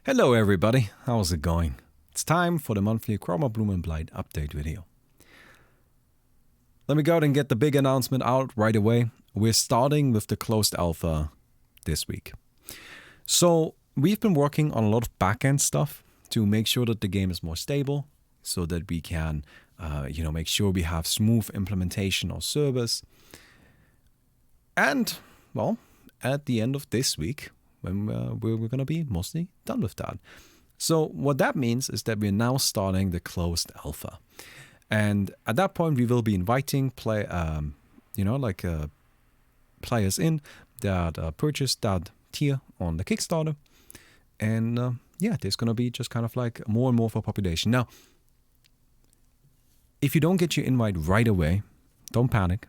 Hello everybody, how's it going? It's time for the monthly Chroma Bloom and Blight update video. Let me go ahead and get the big announcement out right away. We're starting with the closed alpha this week. So we've been working on a lot of backend stuff to make sure that the game is more stable, so that we can make sure we have smooth implementation of service. And, well, at the end of this week, when we're going to be mostly done with that. So what that means is that we're now starting the closed alpha. And at that point, we will be inviting players in that purchased that tier on the Kickstarter. And there's going to be just kind of like more and more for population. Now, if you don't get your invite right away, don't panic.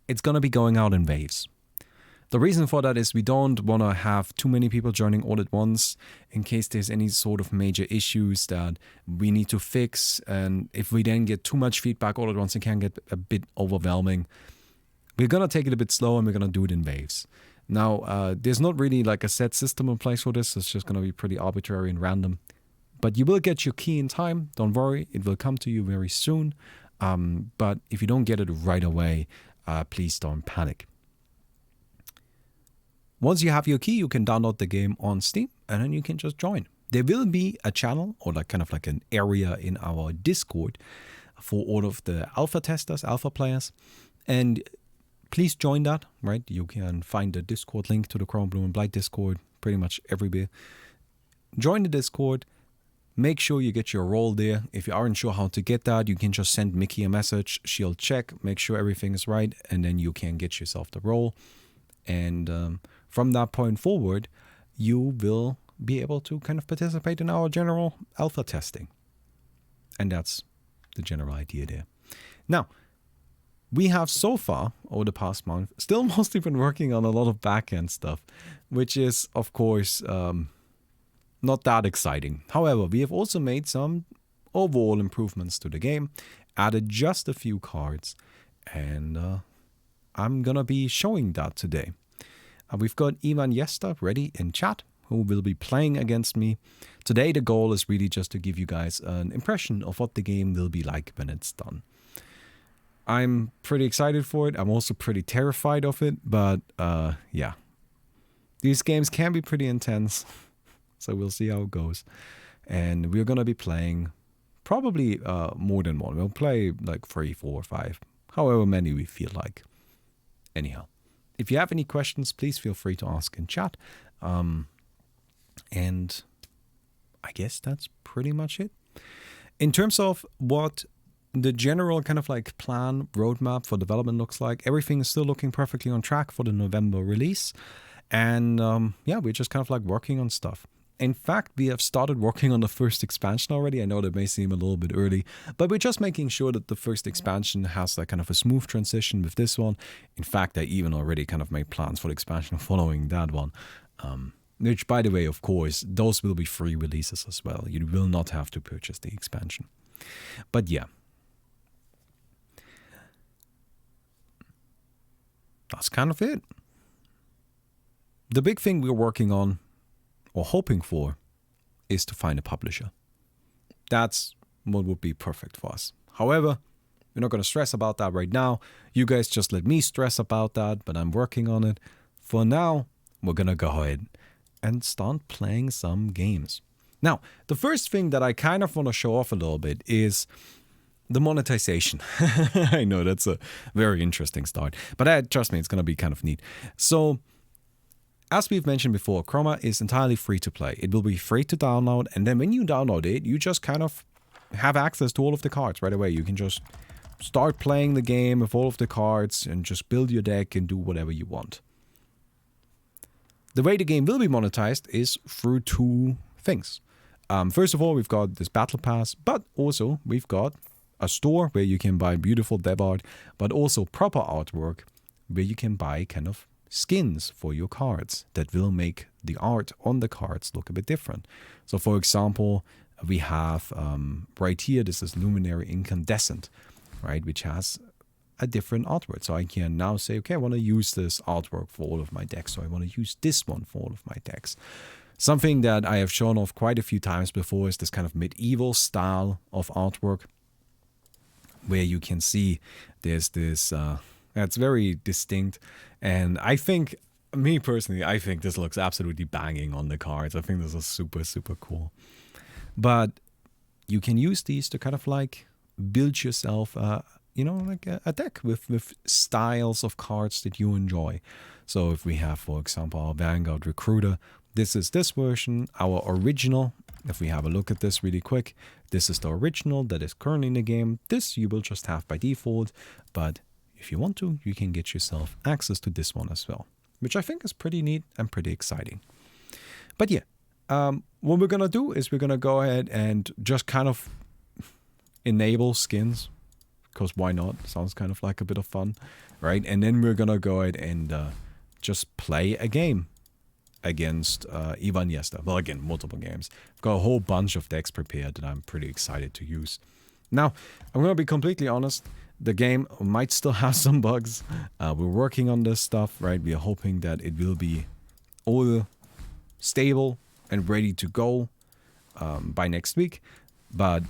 It's going to be going out in waves. The reason for that is we don't want to have too many people joining all at once in case there's any sort of major issues that we need to fix. And if we then get too much feedback all at once, it can get a bit overwhelming. We're going to take it a bit slow and we're going to do it in waves. Now, there's not really like a set system in place for this. It's just going to be pretty arbitrary and random. But you will get your key in time. Don't worry. It will come to you very soon. But if you don't get it right away, please don't panic. Once you have your key, you can download the game on Steam and then you can just join. There will be a channel or like kind of like an area in our Discord for all of the alpha testers, alpha players. And please join that, right? You can find the Discord link to the Chroma Bloom and Blight Discord pretty much everywhere. Join the Discord. Make sure you get your role there. If you aren't sure how to get that, you can just send Mickey a message. She'll check, make sure everything is right, and then you can get yourself the role. And from that point forward, you will be able to kind of participate in our general alpha testing. And that's the general idea there. Now, we have so far, over the past month, still mostly been working on a lot of backend stuff, which is, of course, not that exciting. However, we have also made some overall improvements to the game, added just a few cards, and I'm going to be showing that today. We've got Ivan Yesta ready in chat, who will be playing against me. Today, the goal is really just to give you guys an impression of what the game will be like when it's done. I'm pretty excited for it. I'm also pretty terrified of it, but yeah. These games can be pretty intense, so we'll see how it goes. And we're going to be playing probably more than one. We'll play like 3, 4, 5, however many we feel like. Anyhow, if you have any questions, please feel free to ask in chat. And I guess that's pretty much it. In terms of what the general kind of like plan roadmap for development looks like, everything is still looking perfectly on track for the November release. And we're just kind of like working on stuff. In fact, we have started working on the first expansion already. I know that may seem a little bit early, but we're just making sure that the first expansion has like kind of a smooth transition with this one. In fact, I even already kind of made plans for the expansion following that one. Which, by the way, of course, those will be free releases as well. You will not have to purchase the expansion. But yeah. That's kind of it. The big thing we're working on, or hoping for, is to find a publisher. That's what would be perfect for us. However, we're not going to stress about that right now. You guys just let me stress about that, but I'm working on it. For now, we're going to go ahead and start playing some games. Now, the first thing that I kind of want to show off a little bit is the monetization. I know that's a very interesting start, but trust me, it's going to be kind of neat. So, as we've mentioned before, Chroma is entirely free to play. It will be free to download, and then when you download it, you just kind of have access to all of the cards right away. You can just start playing the game with all of the cards and just build your deck and do whatever you want. The way the game will be monetized is through two things. First of all, we've got this battle pass, but also we've got a store where you can buy beautiful dev art, but also proper artwork where you can buy kind of skins for your cards that will make the art on the cards look a bit different. So for example, we have right here, this is Luminary Incandescent, right, which has a different artwork. So I can now say, okay, I want to use this artwork for all of my decks, so I want to use this one for all of my decks. Something that I have shown off quite a few times before is this kind of medieval style of artwork, where you can see there's this, that's very distinct. And I think, me personally, I think this looks absolutely banging on the cards. I think this is super, super cool. But you can use these to kind of like build yourself, you know, like a deck with styles of cards that you enjoy. So if we have, for example, our Vanguard Recruiter, this is this version, our original. If we have a look at this really quick, this is the original that is currently in the game. This you will just have by default, but if you want to, you can get yourself access to this one as well, which I think is pretty neat and pretty exciting. But yeah, what we're going to do is we're going to go ahead and just kind of enable skins, because why not? Sounds kind of like a bit of fun, right? And then we're going to go ahead and just play a game against Ivan Yesta. Well, again, multiple games. I've got a whole bunch of decks prepared that I'm pretty excited to use. Now, I'm going to be completely honest. The game might still have some bugs. We're working on this stuff, right? We are hoping that it will be all stable and ready to go by next week. But,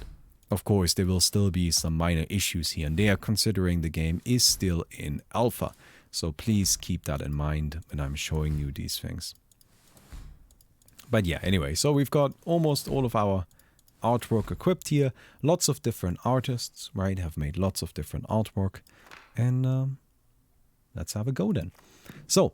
of course, there will still be some minor issues here and there, considering the game is still in alpha. So please keep that in mind when I'm showing you these things. But yeah, anyway, so we've got almost all of our artwork equipped here. Lots of different artists, right, have made lots of different artwork. And let's have a go then. So,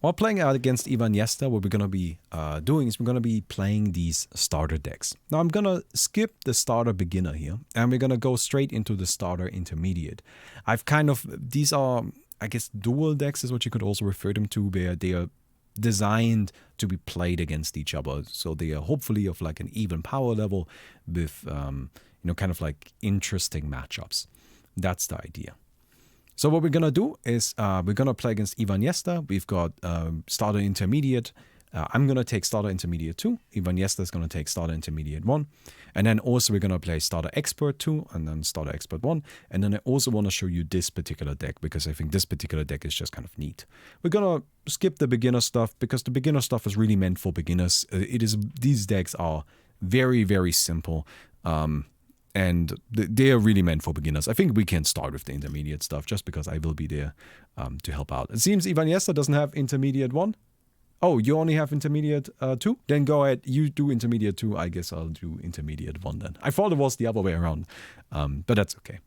while playing out against Ivan Yesta, what we're going to be doing is we're going to be playing these starter decks. Now, I'm going to skip the starter beginner here, and we're going to go straight into the starter intermediate. I've kind of, these are, I guess, dual decks is what you could also refer them to, where they are designed to be played against each other, so they are hopefully of like an even power level with you know, kind of like interesting matchups. That's the idea. So what we're gonna do is we're gonna play against Ivan Yesta. We've got starter intermediate. I'm gonna take starter intermediate 2. Ivan Yesta is gonna take starter intermediate 1. And then also we're gonna play starter expert 2 and then starter expert 1. And then I also want to show you this particular deck, because I think this particular deck is just kind of neat. We're gonna skip the beginner stuff, because the beginner stuff is really meant for beginners. These decks are very, very simple. And they are really meant for beginners. I think we can start with the intermediate stuff, just because I will be there to help out. It seems Ivan Yesta doesn't have intermediate 1. Oh, you only have intermediate 2? Then go ahead, you do intermediate 2. I guess I'll do intermediate 1 then. I thought it was the other way around, but that's okay.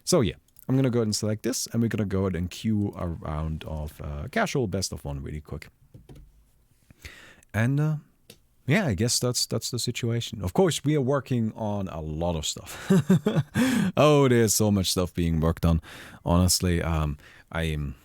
So yeah, I'm going to go ahead and select this, and we're going to go ahead and queue a round of casual best of 1 really quick. And yeah, I guess that's the situation. Of course, we are working on a lot of stuff. Oh, there's so much stuff being worked on. Honestly, I am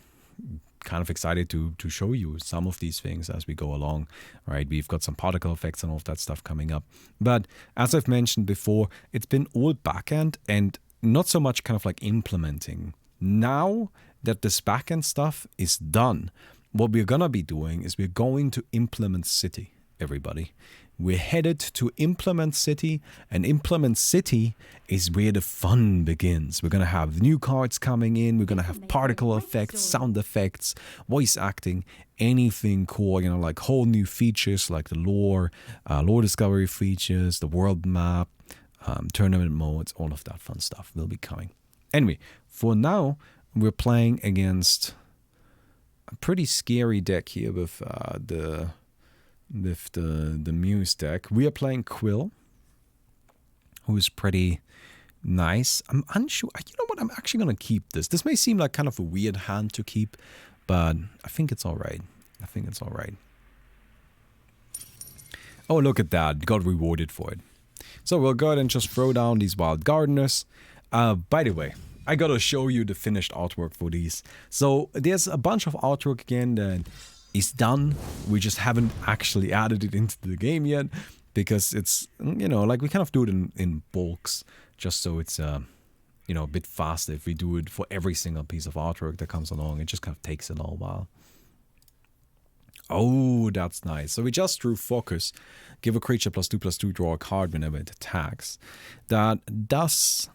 kind of excited to show you some of these things as we go along, right? We've got some particle effects and all of that stuff coming up. But as I've mentioned before, it's been all backend and not so much kind of like implementing. Now that this backend stuff is done, what we're gonna be doing is we're going to implement City, everybody. We're headed to Implement City, and Implement City is where the fun begins. We're going to have new cards coming in, we're going to have particle effects, sound effects, voice acting, anything cool, you know, like whole new features like the lore discovery features, the world map, tournament modes, all of that fun stuff will be coming. Anyway, for now, we're playing against a pretty scary deck here with the Muse deck. We are playing Quill, who is pretty nice. I'm unsure. You know what? I'm actually going to keep this. This may seem like kind of a weird hand to keep, but I think it's all right. I think it's all right. Oh, look at that. Got rewarded for it. So we'll go ahead and just throw down these Wild Gardeners. By the way, I got to show you the finished artwork for these. So there's a bunch of artwork again that is done. We just haven't actually added it into the game yet, because it's, you know, like we kind of do it in bulks, just so it's you know, a bit faster. If we do it for every single piece of artwork that comes along, it just kind of takes a little while. Oh, that's nice. So we just drew Focus. Give a creature +2/+2, draw a card whenever it attacks. That does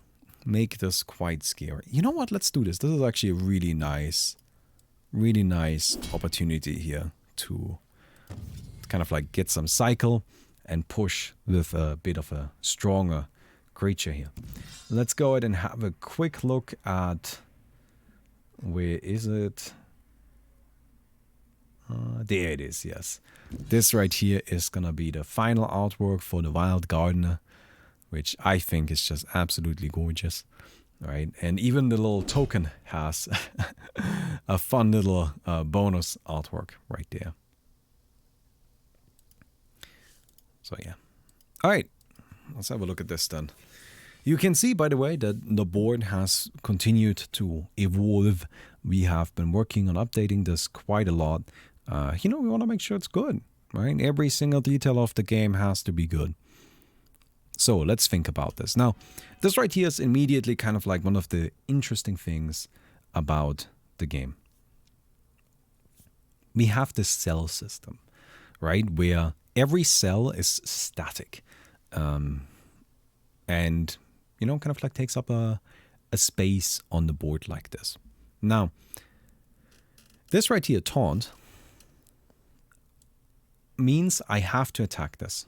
make this quite scary. You know what? Let's do this. This is actually a really nice opportunity here to kind of like get some cycle and push with a bit of a stronger creature here. Let's go ahead and have a quick look at, where is it? There it is, yes. This right here is gonna be the final artwork for the Wild Gardener, which I think is just absolutely gorgeous, right? And even the little token has a fun little bonus artwork right there. So yeah. All right, let's have a look at this then. You can see, by the way, that the board has continued to evolve. We have been working on updating this quite a lot. We want to make sure it's good, right? Every single detail of the game has to be good. So let's think about this. Now, this right here is immediately kind of like one of the interesting things about the game. We have this cell system, right? Where every cell is static. And, kind of like takes up a space on the board like this. Now, this right here, taunt, means I have to attack this.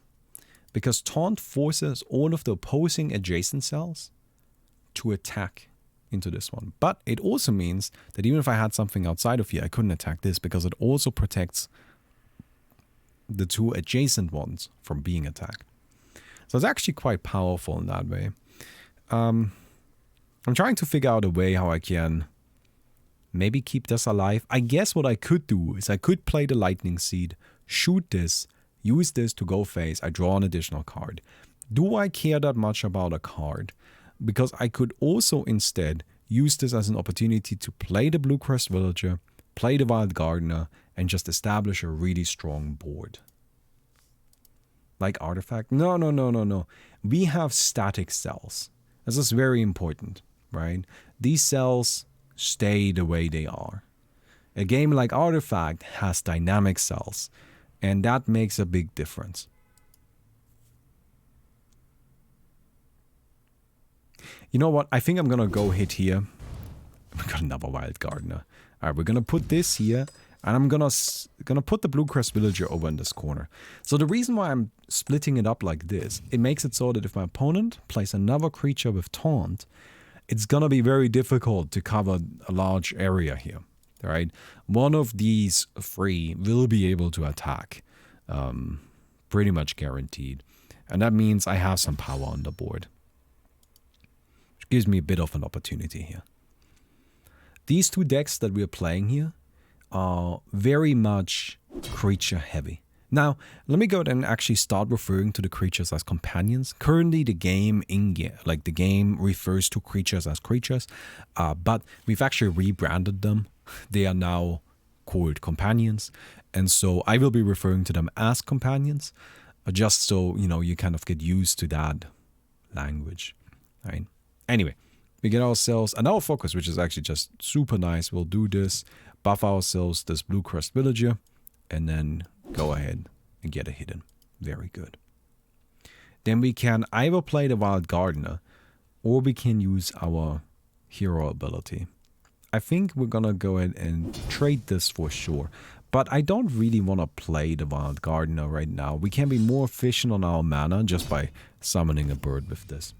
Because taunt forces all of the opposing adjacent cells to attack into this one. But it also means that even if I had something outside of here, I couldn't attack this because it also protects the two adjacent ones from being attacked. So it's actually quite powerful in that way. I'm trying to figure out a way how I can maybe keep this alive. I guess what I could do is I could play the lightning seed, shoot this, use this to go face, I draw an additional card. Do I care that much about a card? Because I could also instead use this as an opportunity to play the Blue Crest Villager, play the Wild Gardener, and just establish a really strong board. Like Artifact? No. We have static cells. This is very important, right? These cells stay the way they are. A game like Artifact has dynamic cells, and that makes a big difference. You know what? I think I'm gonna go hit here. We got another Wild Gardener. All right, we're gonna put this here, and I'm gonna put the Blue Crest Villager over in this corner. So the reason why I'm splitting it up like this, it makes it so that if my opponent plays another creature with taunt, it's gonna be very difficult to cover a large area here. Right? One of these three will be able to attack, pretty much guaranteed. And that means I have some power on the board, which gives me a bit of an opportunity here. These two decks that we're playing here are very much creature heavy. Now, let me go ahead and actually start referring to the creatures as companions. Currently, the game the game refers to creatures as creatures, but we've actually rebranded them. They are now called companions, and so I will be referring to them as companions, just so you kind of get used to that language, right? Anyway, we get ourselves another focus, which is actually just super nice. We'll do this, buff ourselves this Blue Crest Villager, and then go ahead and get a hidden. Very good. Then we can either play the Wild Gardener, or we can use our hero ability. I think we're gonna go ahead and trade this for sure. But I don't really want to play the Wild Gardener right now. We can be more efficient on our mana just by summoning a bird with this.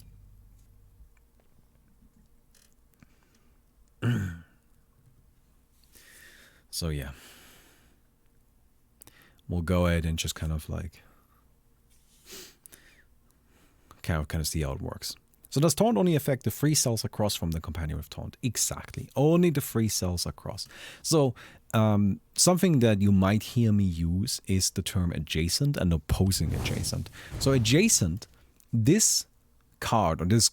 So yeah. We'll go ahead and just kind of see how it works. So does taunt only affect the 3 cells across from the companion with taunt? Exactly. Only the 3 cells across. So something that you might hear me use is the term adjacent and opposing adjacent. So adjacent, this card or this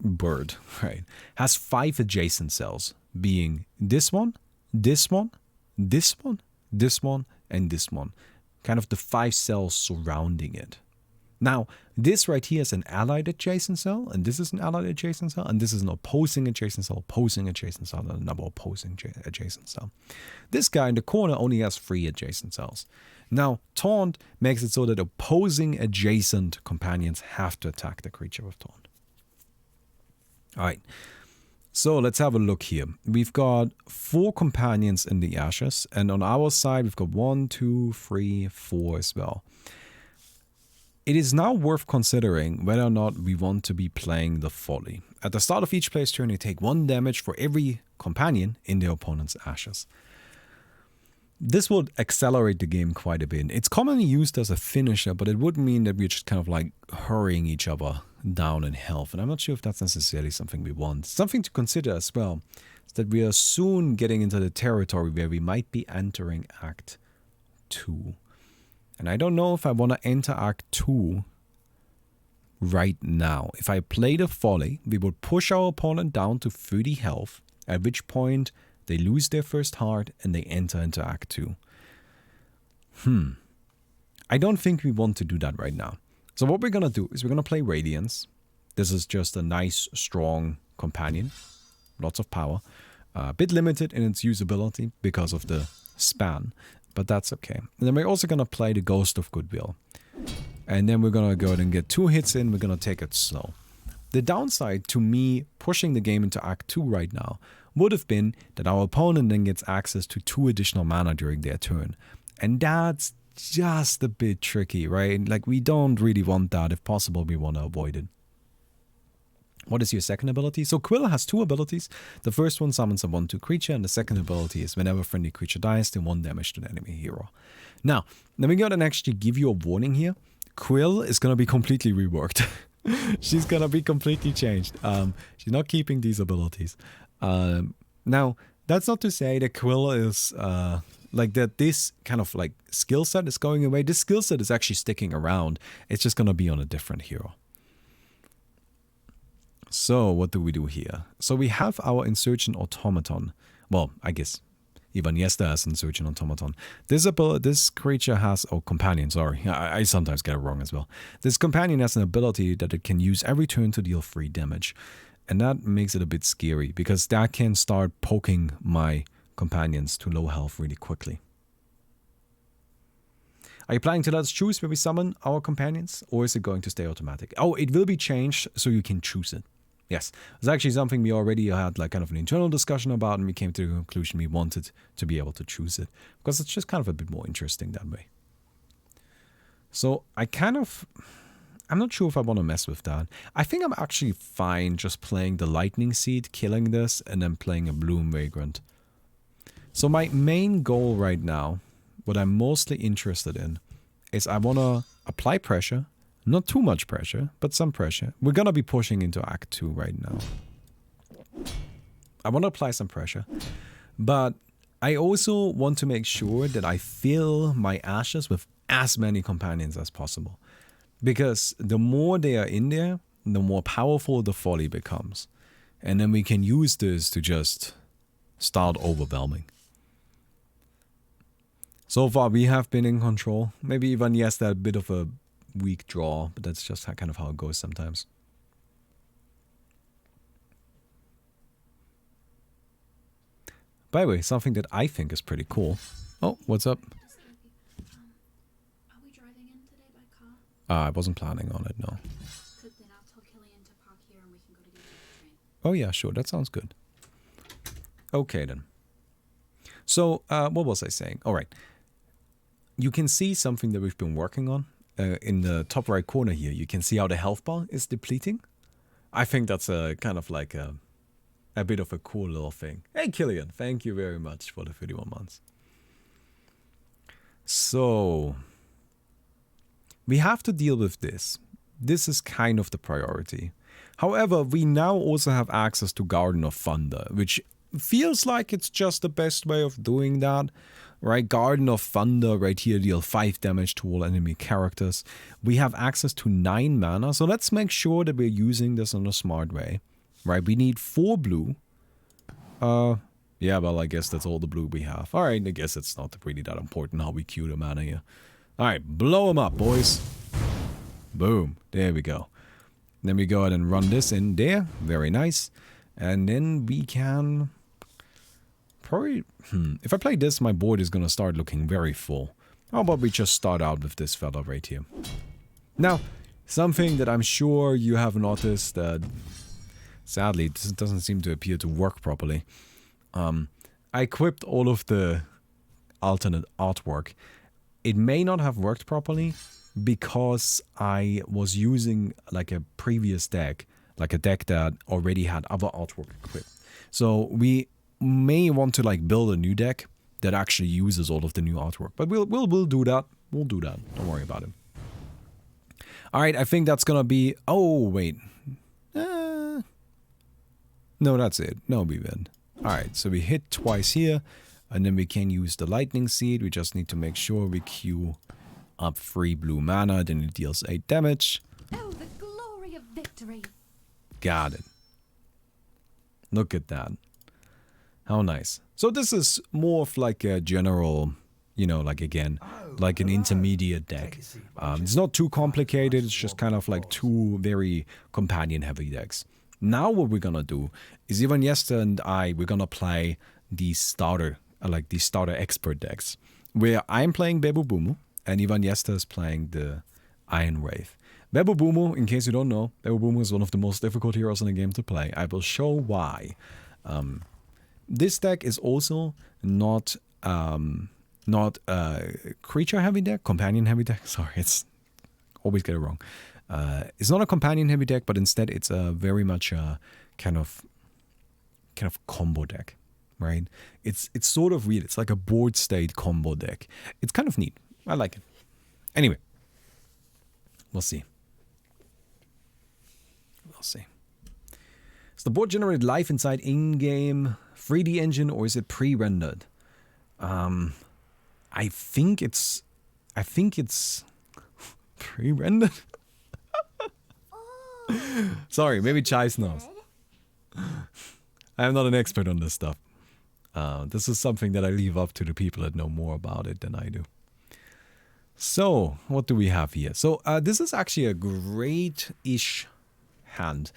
bird, right, has 5 adjacent cells, being this one, this one, this one, this one, and this one. Kind of the 5 cells surrounding it. Now, this right here is an allied adjacent cell, and this is an allied adjacent cell, and this is an opposing adjacent cell, and another opposing adjacent cell. This guy in the corner only has 3 adjacent cells. Now, taunt makes it so that opposing adjacent companions have to attack the creature with taunt. Alright, So let's have a look here. We've got 4 companions in the ashes, and on our side we've got 1, 2, 3, 4 as well. It is now worth considering whether or not we want to be playing the Folly. At the start of each player's turn, you take 1 damage for every companion in the opponent's ashes. This would accelerate the game quite a bit. It's commonly used as a finisher, but it would mean that we're just kind of like hurrying each other down in health. And I'm not sure if that's necessarily something we want. Something to consider as well is that we are soon getting into the territory where we might be entering Act 2. And I don't know if I want to enter Act 2 right now. If I play the Folly, we would push our opponent down to 30 health, at which point they lose their first heart and they enter into Act 2. I don't think we want to do that right now. So what we're going to do is we're going to play Radiance. This is just a nice, strong companion. Lots of power. A bit limited in its usability because of the span, but that's okay. And then we're also going to play the Ghost of Goodwill. And then we're going to go ahead and get 2 hits in. We're going to take it slow. The downside to me pushing the game into Act 2 right now would have been that our opponent then gets access to 2 additional mana during their turn. And that's just a bit tricky, right? Like, we don't really want that. If possible, we want to avoid it. What is your second ability? So Quill has 2 abilities. The first one summons a 1/2 creature, and the second ability is whenever a friendly creature dies, then 1 damage to the enemy hero. Now, let me go ahead and actually give you a warning here. Quill is going to be completely reworked. She's going to be completely changed. She's not keeping these abilities. Now, that's not to say that Quill is like that this kind of like skill set is going away. This skill set is actually sticking around. It's just going to be on a different hero. So what do we do here? So we have our Insurgent Automaton. Well, I guess even Yesta has Insurgent Automaton. This creature has, oh, companion, sorry. I sometimes get it wrong as well. This companion has an ability that it can use every turn to deal 3 damage. And that makes it a bit scary because that can start poking my companions to low health really quickly. Are you planning to let us choose where we summon our companions, or is it going to stay automatic? Oh, it will be changed so you can choose it. Yes, it's actually something we already had like kind of an internal discussion about, and we came to the conclusion we wanted to be able to choose it because it's just kind of a bit more interesting that way. So I'm not sure if I want to mess with that. I think I'm actually fine just playing the Lightning Seed, killing this, and then playing a Bloom Vagrant. So my main goal right now, what I'm mostly interested in, is I want to apply pressure. Not too much pressure, but some pressure. We're going to be pushing into Act 2 right now. I want to apply some pressure, but I also want to make sure that I fill my ashes with as many companions as possible. Because the more they are in there, the more powerful the Folly becomes. And then we can use this to just start overwhelming. So far we have been in control. Maybe even, yes, that bit of a weak draw, but that's just kind of how it goes sometimes. By the way, something that I think is pretty cool. Oh, what's up? Are we driving in today by car? I wasn't planning on it, no. Then I'll tell Killian to park here and we can go to the train. Oh yeah, sure, that sounds good. Okay then. So, what was I saying? All right. You can see something that we've been working on. In the top right corner here, you can see how the health bar is depleting. I think that's a kind of like a bit of a cool little thing. Hey Killian, thank you very much for the 31 months. So, we have to deal with this. This is kind of the priority. However, we now also have access to Garden of Thunder, which feels like it's just the best way of doing that. Right, Garden of Thunder right here deal 5 damage to all enemy characters. We have access to 9 mana, so let's make sure that we're using this in a smart way. Right, we need 4 blue. Yeah, well, I guess that's all the blue we have. Alright, I guess it's not really that important how we queue the mana here. Alright, blow them up, boys. Boom, there we go. Then we go ahead and run this in there. Very nice. And then we can... Probably, if I play this, my board is going to start looking very full. How about we just start out with this fella right here. Now, something that I'm sure you have noticed that Sadly, this doesn't seem to appear to work properly. I equipped all of the alternate artwork. It may not have worked properly because I was using like a previous deck, like a deck that already had other artwork equipped. So we may want to like build a new deck that actually uses all of the new artwork. But we'll do that. We'll do that. Don't worry about it. All right, I think that's gonna be. Oh wait, no, that's it. No event. All right, so we hit twice here, and then we can use the lightning seed. We just need to make sure we queue up 3 blue mana. Then it deals 8 damage. Oh, the glory of victory! Got it. Look at that. How nice. So this is more of like a general, you know, like again, like an intermediate deck. It's not too complicated. It's just kind of like 2 very companion-heavy decks. Now what we're gonna do is Ivan Yester and we're gonna play the starter, like the starter expert decks, where I'm playing Bebubumu and Ivan Yester is playing the Iron Wraith. Bebubumu, in case you don't know, Bebubumu is one of the most difficult heroes in the game to play. I will show why. This deck is also not a creature heavy deck, companion heavy deck. Sorry, it's always get it wrong. It's not a companion heavy deck, but instead it's a very much a kind of combo deck, right? It's sort of weird. It's like a board state combo deck. It's kind of neat. I like it. Anyway, we'll see. We'll see. Is the board generated live inside in-game 3D engine, or is it pre-rendered? I think it's pre-rendered. Sorry, maybe Chais knows. I am not an expert on this stuff. This is something that I leave up to the people that know more about it than I do. So, what do we have here? So, this is actually a great-ish hand.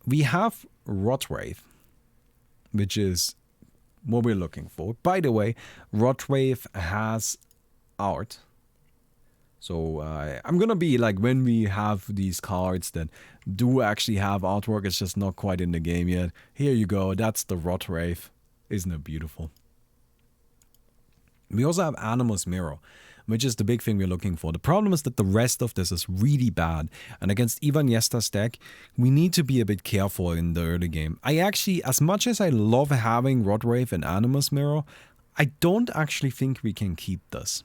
We have Rotwraith, which is what we're looking for. By the way, Rotwraith has art. So I'm gonna be like, when we have these cards that do actually have artwork, it's just not quite in the game yet. Here you go, that's the Rotwraith. Isn't it beautiful? We also have Animus Mirror, which is the big thing we're looking for. The problem is that the rest of this is really bad. And against Ivan Yesta's deck, we need to be a bit careful in the early game. I actually, as much as I love having Rotwraith and Animus Mirror, I don't actually think we can keep this.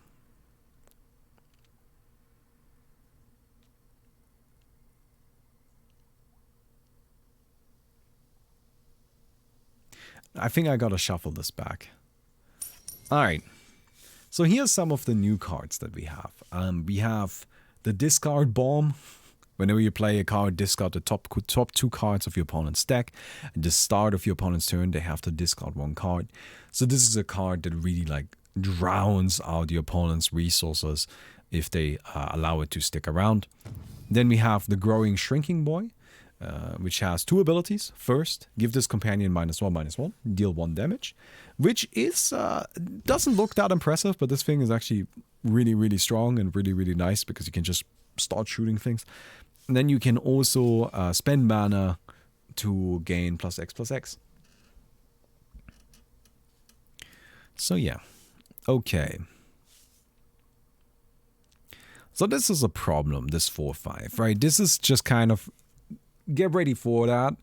I think I gotta shuffle this back. Alright. So here's some of the new cards that we have. We have the Discard Bomb. Whenever you play a card, discard the top 2 cards of your opponent's deck. At the start of your opponent's turn, they have to discard 1 card. So this is a card that really like drowns out your opponent's resources if they allow it to stick around. Then we have the Growing Shrinking Boy, which has 2 abilities. First, give this companion -1/-1, deal 1 damage, which is doesn't look that impressive, but this thing is actually really, really strong and really, really nice because you can just start shooting things. And then you can also spend mana to gain +X/+X. So yeah, okay. So this is a problem, this 4/5, right? This is just kind of, get ready for that.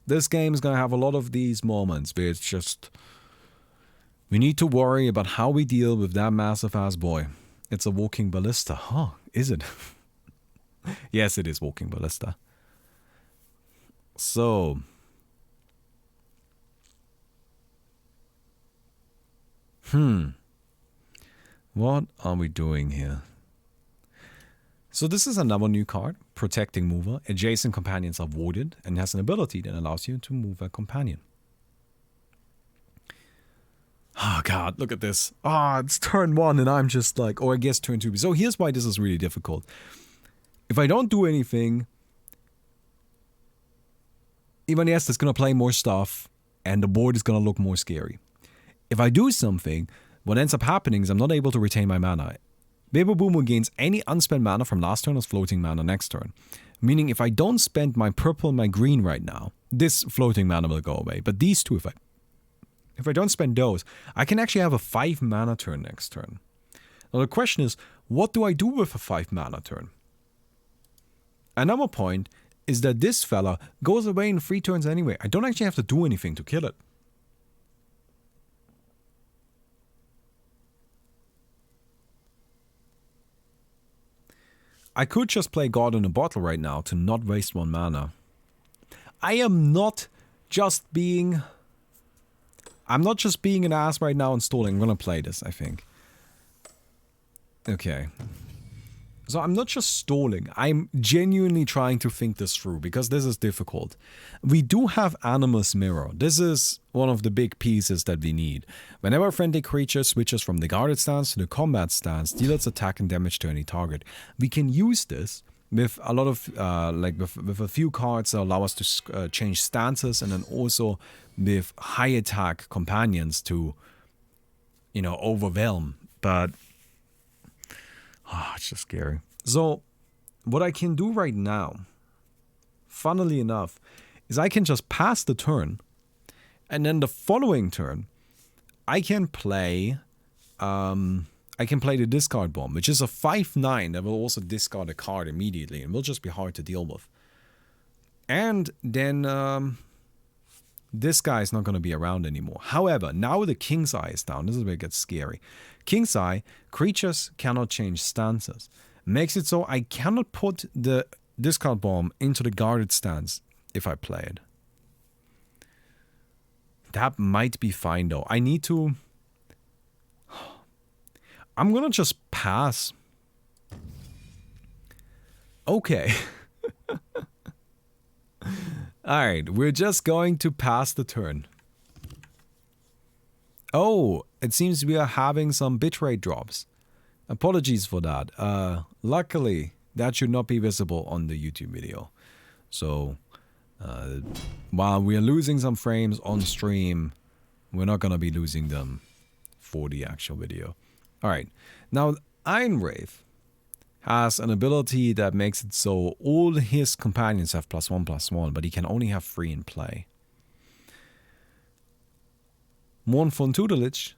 This game is going to have a lot of these moments where it's just, we need to worry about how we deal with that massive ass boy. It's a walking ballista. Huh, is it? Yes, it is walking ballista. So, what are we doing here? So this is another new card, Protecting Mover. Adjacent companions are voided and has an ability that allows you to move a companion. Oh god, look at this. It's turn 1 and I'm just like, or I guess turn 2. So here's why this is really difficult. If I don't do anything, Ivan Yester is going to play more stuff and the board is going to look more scary. If I do something, what ends up happening is I'm not able to retain my mana. Bebubumu gains any unspent mana from last turn as floating mana next turn. Meaning if I don't spend my purple and my green right now, this floating mana will go away. But these two, if I don't spend those, I can actually have a 5 mana turn next turn. Now the question is, what do I do with a 5 mana turn? Another point is that this fella goes away in 3 turns anyway. I don't actually have to do anything to kill it. I could just play God in a Bottle right now to not waste 1 mana. I am not just being... I'm not just being an ass right now and stalling. I'm gonna play this, I think. Okay. So I'm not just stalling. I'm genuinely trying to think this through because this is difficult. We do have Animus Mirror. This is one of the big pieces that we need. Whenever a friendly creature switches from the guarded stance to the combat stance, deals attack and damage to any target. We can use this with a lot of, with a few cards that allow us to change stances, and then also with high attack companions to, you know, overwhelm. But it's just scary. So, what I can do right now, funnily enough, is I can just pass the turn, and then the following turn, I can play the discard bomb, which is a 5/9 that will also discard a card immediately, and will just be hard to deal with. And then this guy is not going to be around anymore. However, now the King's Eye is down. This is where it gets scary. King's Eye, creatures cannot change stances. Makes it so I cannot put the discard bomb into the guarded stance if I play it. That might be fine though. I need to... I'm gonna just pass. Okay. Alright, we're just going to pass the turn. Oh, it seems we are having some bitrate drops. Apologies for that. Luckily, that should not be visible on the YouTube video. So, while we are losing some frames on stream, we're not going to be losing them for the actual video. Alright, now Iron Wraith has an ability that makes it so all his companions have +1/+1, but he can only have 3 in play. Mournful Tutelage,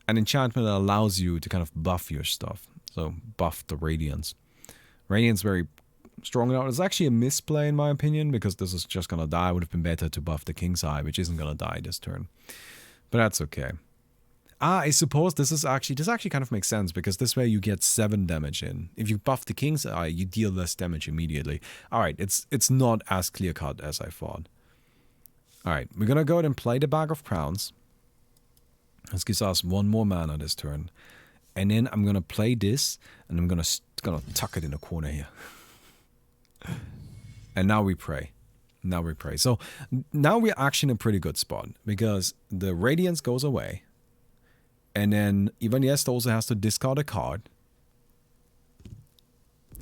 an enchantment that allows you to kind of buff your stuff. So buff the Radiance. Radiance very strong now. It's actually a misplay in my opinion, because this is just gonna die. It would have been better to buff the King's Eye, which isn't gonna die this turn. But that's okay. I suppose this actually kind of makes sense, because this way you get 7 damage in. If you buff the King's Eye, you deal less damage immediately. Alright, it's not as clear cut as I thought. Alright, we're gonna go ahead and play the Bag of Crowns. This gives us 1 more mana this turn. And then I'm gonna play this, and I'm gonna tuck it in the corner here. And now we pray. Now we pray. So now we're actually in a pretty good spot, because the Radiance goes away. And then Ivaniesta also has to discard a card.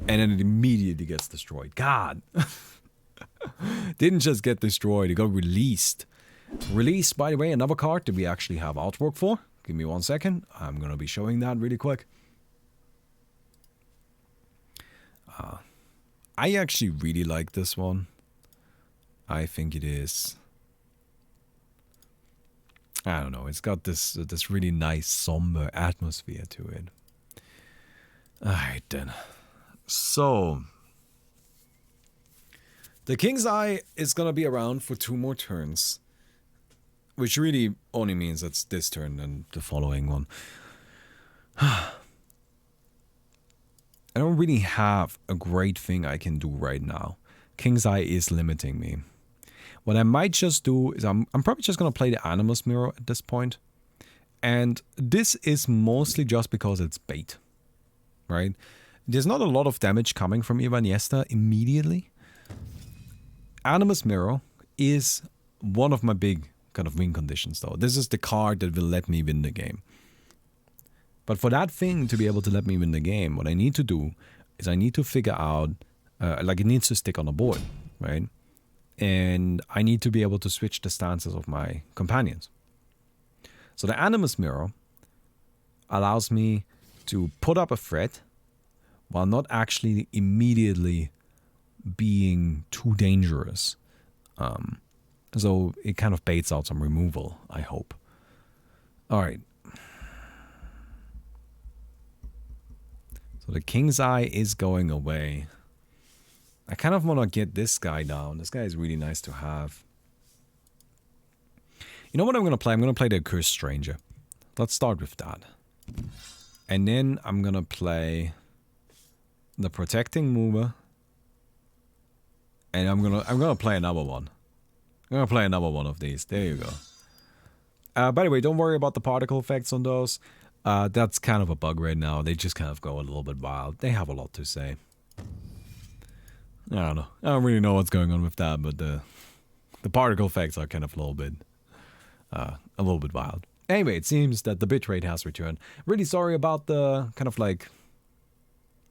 And then it immediately gets destroyed. God! Didn't just get destroyed, it got released. Released, by the way, another card that we actually have artwork for. Give me 1 second. I'm going to be showing that really quick. I actually really like this one. I think it is... I don't know, it's got this really nice somber atmosphere to it. Alright then. So... the King's Eye is gonna be around for 2 more turns. Which really only means it's this turn and the following one. I don't really have a great thing I can do right now. King's Eye is limiting me. What I might just do is I'm probably just going to play the Animus Mirror at this point. And this is mostly just because it's bait. Right? There's not a lot of damage coming from Ivaniesta immediately. Animus Mirror is one of my big kind of win conditions though. This is the card that will let me win the game. But for that thing to be able to let me win the game, what I need to do is I need to figure out, it needs to stick on the board, right? And I need to be able to switch the stances of my companions. So the Animus Mirror allows me to put up a threat while not actually immediately being too dangerous. So it kind of baits out some removal, I hope. Alright. So the King's Eye is going away. I kind of want to get this guy down. This guy is really nice to have. You know what I'm going to play? I'm going to play the Accursed Stranger. Let's start with that. And then I'm going to play the Protecting Mover. And I'm gonna play another one. I'm gonna play another one of these. There you go. By the way, don't worry about the particle effects on those. That's kind of a bug right now. They just kind of go a little bit wild. They have a lot to say. I don't know. I don't really know what's going on with that, but the particle effects are kind of a little bit wild. Anyway, it seems that the bitrate has returned. Really sorry about the kind of like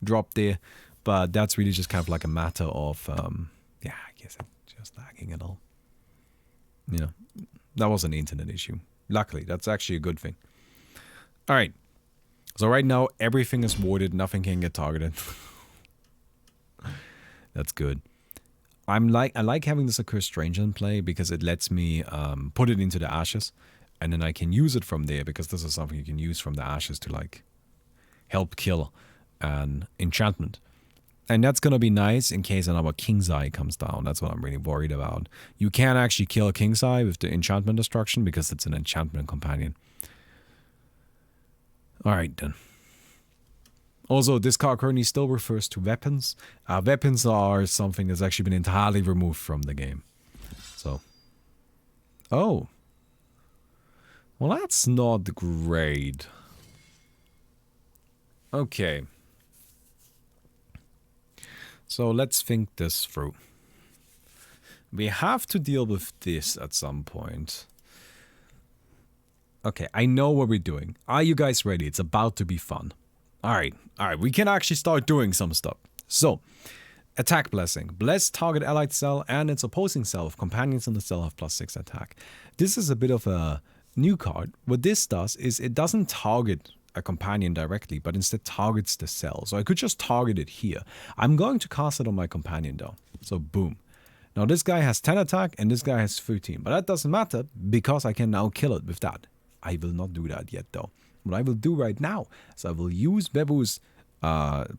drop there, but that's really just kind of like a matter of yeah, I guess it's just lagging at all. You know, that was an internet issue. Luckily, that's actually a good thing. All right. So right now, everything is warded. Nothing can get targeted. That's good. I like having this Accursed Stranger in play because it lets me put it into the ashes. And then I can use it from there because this is something you can use from the ashes to like help kill an enchantment. And that's going to be nice in case another King's Eye comes down. That's what I'm really worried about. You can't actually kill a King's Eye with the enchantment destruction because it's an enchantment companion. Alright then. Also, this card currently still refers to weapons. Weapons are something that's actually been entirely removed from the game. So. Oh. Well, that's not great. Okay. So let's think this through. We have to deal with this at some point. Okay, I know what we're doing. Are you guys ready? It's about to be fun. Alright, we can actually start doing some stuff. So, Attack Blessing. Bless target allied cell and its opposing cell if companions in the cell have +6 attack. This is a bit of a new card. What this does is it doesn't target a companion directly, but instead targets the cell. So I could just target it here. I'm going to cast it on my companion though. So boom. Now this guy has 10 attack and this guy has 13. But that doesn't matter because I can now kill it with that. I will not do that yet though. What I will do right now is I will use Bebu's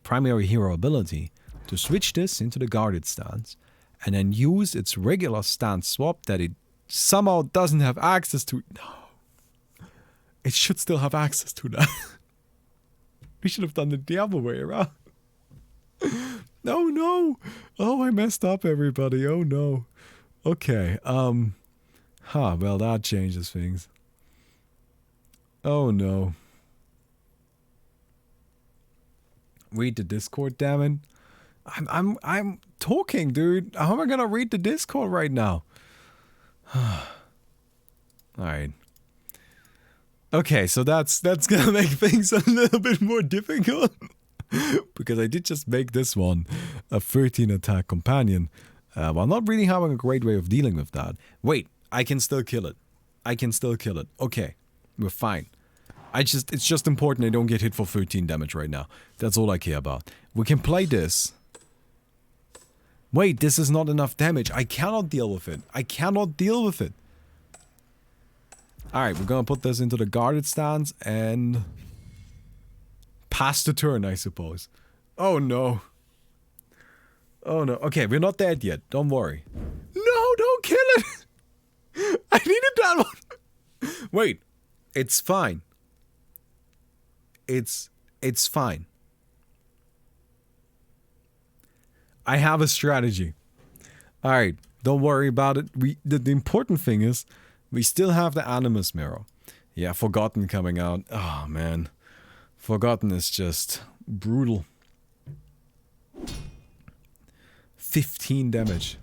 primary hero ability to switch this into the guarded stance and then use its regular stance swap that it somehow doesn't have access to. No. It should still have access to that. We should have done it the other way around. No. Oh, I messed up, everybody. Oh, no. Okay. Well, that changes things. Oh, no. Read the Discord, damn it. I'm talking, dude. How am I gonna read the Discord right now? Alright. Okay, so that's gonna make things a little bit more difficult. Because I did just make this one a 13 attack companion. While not really having a great way of dealing with that. Wait, I can still kill it. Okay, we're fine. It's just important I don't get hit for 13 damage right now. That's all I care about. We can play this. Wait, this is not enough damage. I cannot deal with it. Alright, we're gonna put this into the guarded stance and pass the turn, I suppose. Oh no. Okay, we're not dead yet. Don't worry. No, don't kill it! I needed that one! Wait, it's fine. It's fine. I have a strategy. Alright, don't worry about it. The important thing is we still have the Animus Mirror. Yeah, Forgotten coming out. Oh, man. Forgotten is just brutal. 15 damage.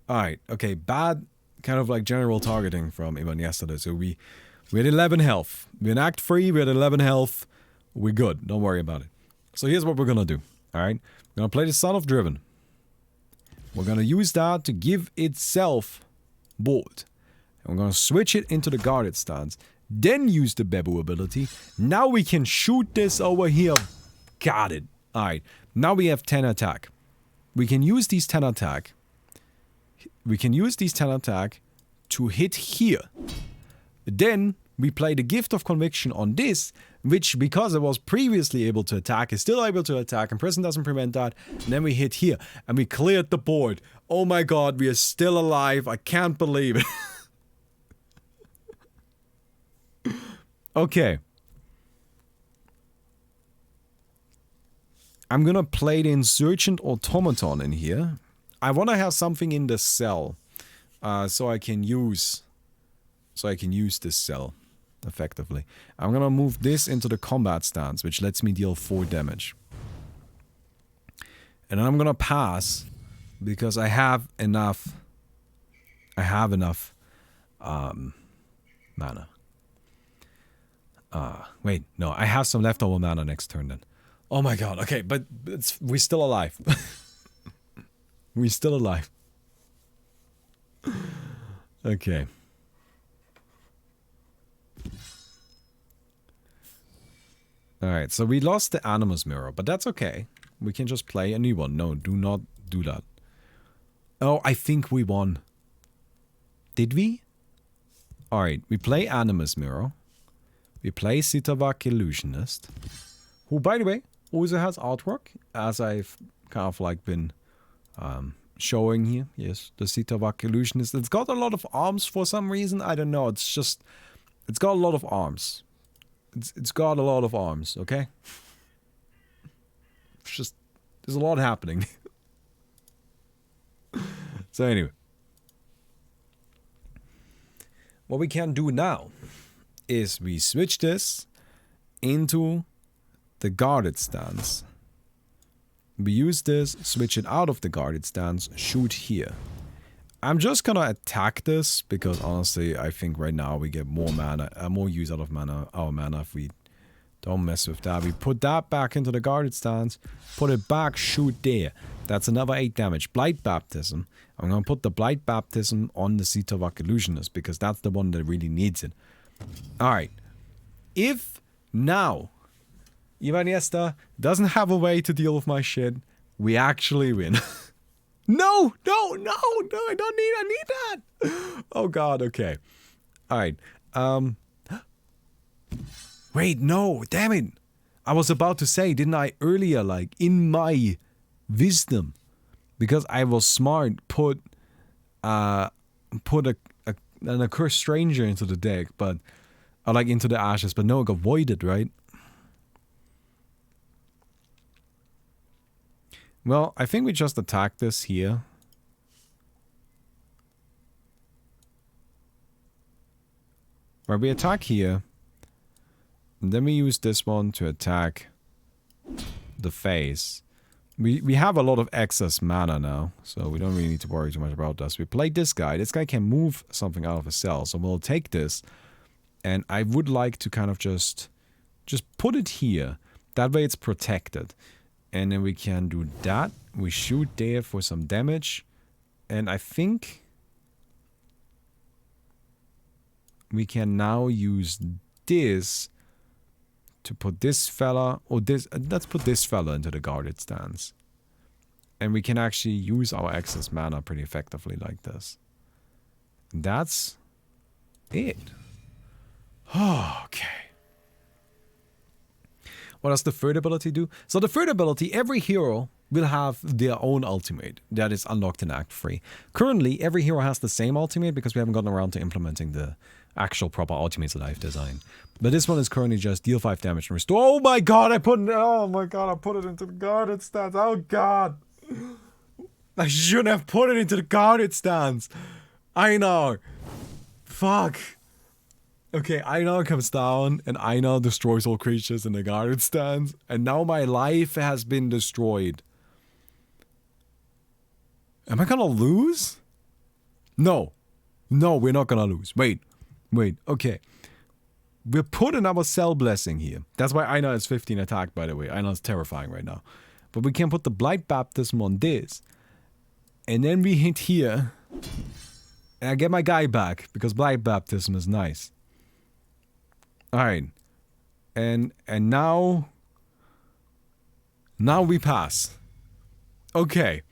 Alright, okay. Bad kind of like general targeting from Ivan yesterday. So we had 11 health. We're in Act 3, we had 11 health. We're good. Don't worry about it. So here's what we're gonna do. Alright? We're gonna play the Son of Driven. We're gonna use that to give itself bolt. And we're gonna switch it into the guarded stance. Then use the Bebu ability. Now we can shoot this over here. Got it. Alright. Now we have 10 attack. We can use these 10 attack we can use these 10 attack to hit here. Then we play the Gift of Conviction on this, which, because it was previously able to attack, is still able to attack, and Prison doesn't prevent that. And then we hit here, and we cleared the board. Oh my god, we are still alive. I can't believe it. Okay. I'm gonna play the Insurgent Automaton in here. I wanna have something in the cell, so I can use this cell effectively. I'm gonna move this into the combat stance, which lets me deal 4 damage. And then I'm gonna pass because I have enough. Mana. Wait, no, I have some leftover mana next turn then. Oh my god, okay, but we're still alive. We're still alive. Okay. Alright, so we lost the Animus Mirror, but that's okay. We can just play a new one. No, do not do that. Oh, I think we won. Did we? Alright, we play Animus Mirror. We play Sitavak Illusionist. Who, by the way, also has artwork, as I've kind of like been showing here. Yes, the Sitavak Illusionist. It's got a lot of arms for some reason. I don't know. It's just... It's got a lot of arms. It's got a lot of arms, okay? It's just... There's a lot happening. So anyway. What we can do now is we switch this into the guarded stance. We use this, switch it out of the guarded stance, shoot here. I'm just gonna attack this because honestly I think right now we get more mana, more use out of our mana if we don't mess with that. We put that back into the guarded stance, put it back, shoot there. That's another 8 damage. Blight Baptism. I'm gonna put the Blight Baptism on the Sitavak Illusionist because that's the one that really needs it. Alright. If now Ivaniesta doesn't have a way to deal with my shit, we actually win. No, I don't need, I need that. Oh god, okay. Alright. Wait, no, damn it. I was about to say, didn't I earlier, like, in my wisdom, because I was smart, put an Accursed Stranger into the deck, but, or like into the ashes, but no, it got voided, right? Well, I think we just attack this here. Right, we attack here. And then we use this one to attack the face. We have a lot of excess mana now, so we don't really need to worry too much about this. We play this guy. This guy can move something out of a cell, so we'll take this. And I would like to kind of just put it here. That way it's protected. And then we can do that. We shoot there for some damage. And I think we can now use this to put this fella, or this, let's put this fella into the guarded stance. And we can actually use our excess mana pretty effectively like this. And that's it. Okay. What does the third ability do? So the third ability, every hero will have their own ultimate that is unlocked in Act 3. Currently, every hero has the same ultimate because we haven't gotten around to implementing the actual proper ultimates that I've designed. But this one is currently just deal 5 damage and restore. Oh my god, I put it into the guarded stance. Oh god. I shouldn't have put it into the guarded stance. I know. Fuck. Okay, Einar comes down, and Einar destroys all creatures in the guarded stance, and now my life has been destroyed. Am I gonna lose? No. No, we're not gonna lose. Wait, okay. We're putting our Cell Blessing here. That's why Einar is 15 attack, by the way. Einar's terrifying right now. But we can put the Blight Baptism on this, and then we hit here, and I get my guy back, because Blight Baptism is nice. Alright. And now we pass. Okay.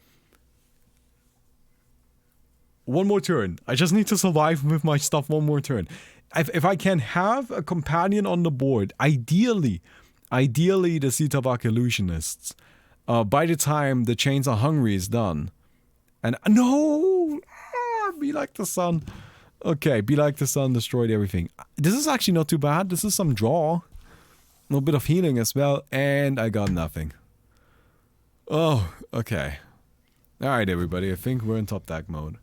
one more turn. I just need to survive with my stuff one more turn. If I can have a companion on the board, ideally the Sea Tabak Illusionists, by the time the Chains Are Hungry is done. And no! Be like the sun. Okay, be like the sun, destroyed everything. This is actually not too bad. This is some draw. A little bit of healing as well. And I got nothing. Oh, okay. Alright, everybody. I think we're in top deck mode.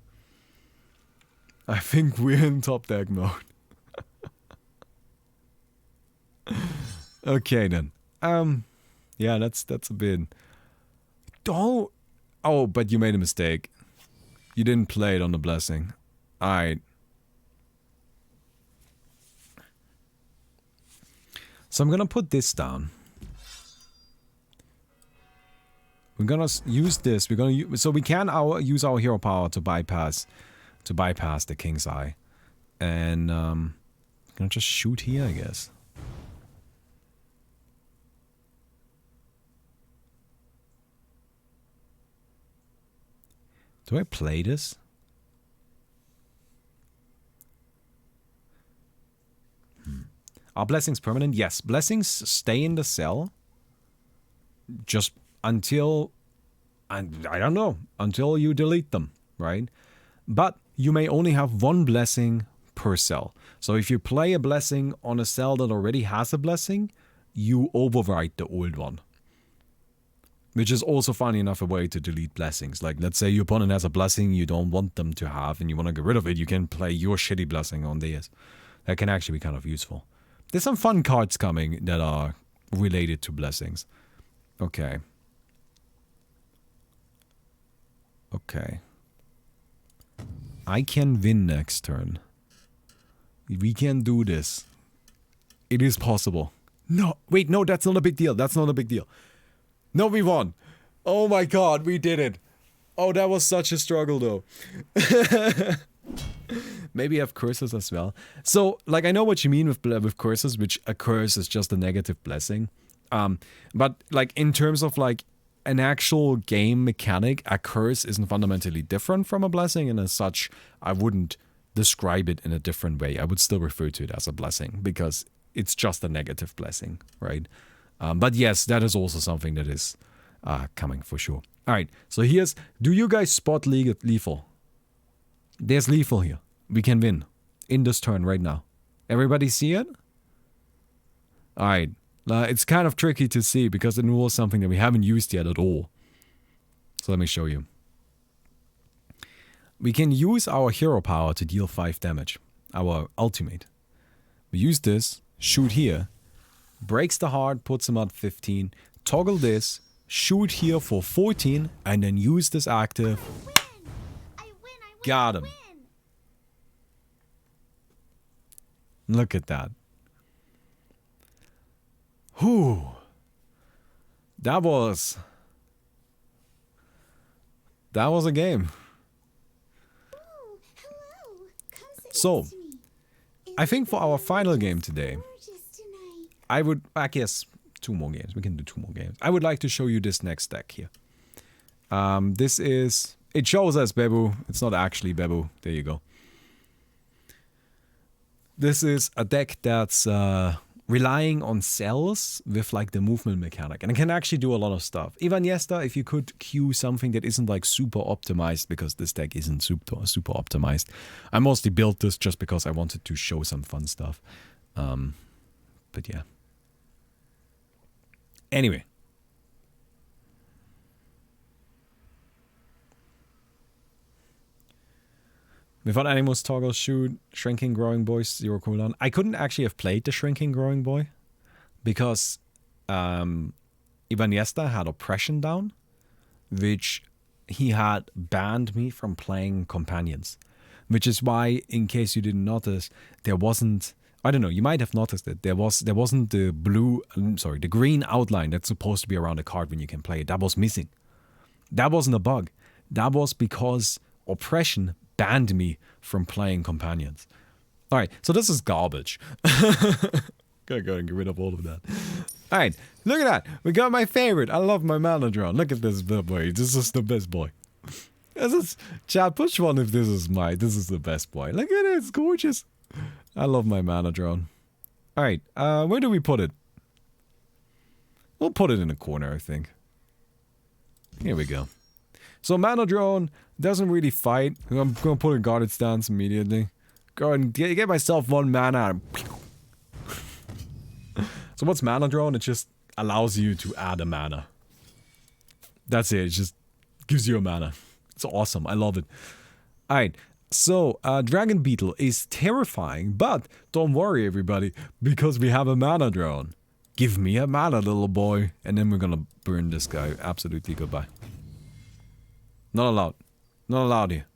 Okay, then. Yeah, that's a bit... Don't... Oh, but you made a mistake. You didn't play it on the blessing. Alright. So I'm gonna put this down. We're gonna use this. We're gonna so we can use our hero power to bypass the King's Eye, and gonna just shoot here, I guess. Do I play this? Are blessings permanent? Yes, blessings stay in the cell. Just until, I don't know, until you delete them, right? But you may only have one blessing per cell. So if you play a blessing on a cell that already has a blessing, you overwrite the old one. Which is also, funny enough, a way to delete blessings. Like, let's say your opponent has a blessing you don't want them to have and you want to get rid of it, you can play your shitty blessing on theirs. That can actually be kind of useful. There's some fun cards coming that are related to blessings. Okay. Okay. I can win next turn. We can do this. It is possible. No, wait, no, that's not a big deal. That's not a big deal. No, we won. Oh my god, we did it. Oh, that was such a struggle though. Maybe I have curses as well. So, like, I know what you mean with curses, which a curse is just a negative blessing. But, like, in terms of, like, an actual game mechanic, a curse isn't fundamentally different from a blessing, and as such, I wouldn't describe it in a different way. I would still refer to it as a blessing, because it's just a negative blessing, right? But yes, that is also something that is coming for sure. Alright, so here's... Do you guys spot lethal? There's lethal here. We can win. In this turn right now. Everybody see it? Alright. It's kind of tricky to see because it involves something that we haven't used yet at all. So let me show you. We can use our hero power to deal 5 damage. Our ultimate. We use this, shoot here, breaks the heart, puts him at 15, toggle this, shoot here for 14, and then use this active. I win, Got him. Look at that. Whew. That was a game. Ooh, hello. Come sit So, next to me. I think for our final game today, Gorgeous tonight. I would, I guess, 2 more games. We can do 2 more games. I would like to show you this next deck here. This is, it shows as Bebu. It's not actually Bebu. There you go. This is a deck that's relying on cells with like the movement mechanic, and it can actually do a lot of stuff. Even Yesta, if you could queue something that isn't like super optimized, because this deck isn't super optimized. I mostly built this just because I wanted to show some fun stuff. But yeah. Anyway. Without animals, toggle, shoot, shrinking, growing boy, 0 cooldown. I couldn't actually have played the shrinking, growing boy because Ivan Yesta had oppression down, which he had banned me from playing companions. Which is why, in case you didn't notice, there wasn't. I don't know. You might have noticed it. There wasn't the the green outline that's supposed to be around a card when you can play it. That was missing. That wasn't a bug. That was because oppression banned me from playing companions. Alright, so this is garbage. Gotta go and get rid of all of that. Alright, look at that. We got my favorite. I love my mana drone. Look at this boy. This is the best boy. This is, chat, push one if this is the best boy. Look at it, it's gorgeous. I love my mana drone. Alright, where do we put it? We'll put it in a corner, I think. Here we go. So mana drone doesn't really fight. I'm gonna put a guarded stance immediately. Go and get myself 1 mana. So what's mana drone? It just allows you to add a mana. That's it. It just gives you a mana. It's awesome. I love it. Alright. So, Dragon Beetle is terrifying, but don't worry everybody, because we have a mana drone. Give me a mana, little boy. And then we're gonna burn this guy absolutely goodbye. Not allowed. Not allowed here.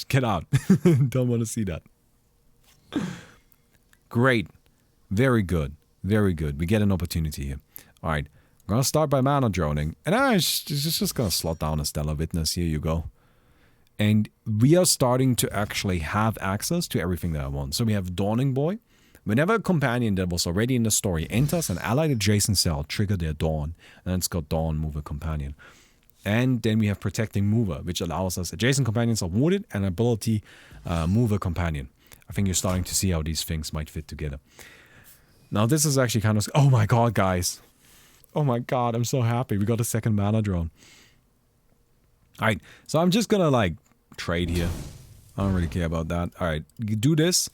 Get out. Don't want to see that. Great. Very good. Very good. We get an opportunity here. Alright. I'm gonna start by mana droning. And I'm just gonna slot down a Stellar Witness. Here you go. And we are starting to actually have access to everything that I want. So we have Dawning Boy. Whenever a companion that was already in the story enters an allied adjacent cell, trigger their Dawn. And it's got Dawn, move a companion. And then we have Protecting Mover, which allows us adjacent companions are wounded and ability move a companion. I think you're starting to see how these things might fit together. Now this is actually kind of... Oh my god, guys. Oh my god, I'm so happy. We got a second mana drone. Alright, so I'm just gonna like trade here. I don't really care about that. Alright, you do this.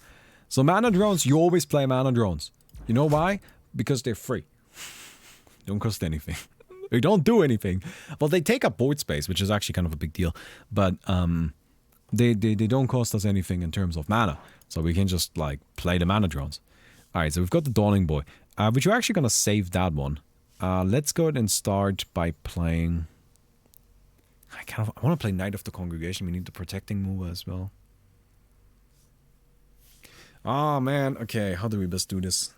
So mana drones, you always play mana drones. You know why? Because they're free. Don't cost anything. They don't do anything. Well, they take up board space, which is actually kind of a big deal. But they don't cost us anything in terms of mana. So we can just like play the mana drones. Alright, so we've got the Dawning Boy. But you're actually gonna save that one. Let's go ahead and start by playing... I want to play Knight of the Congregation. We need the Protecting Mover as well. Oh man, okay, how do we best do this?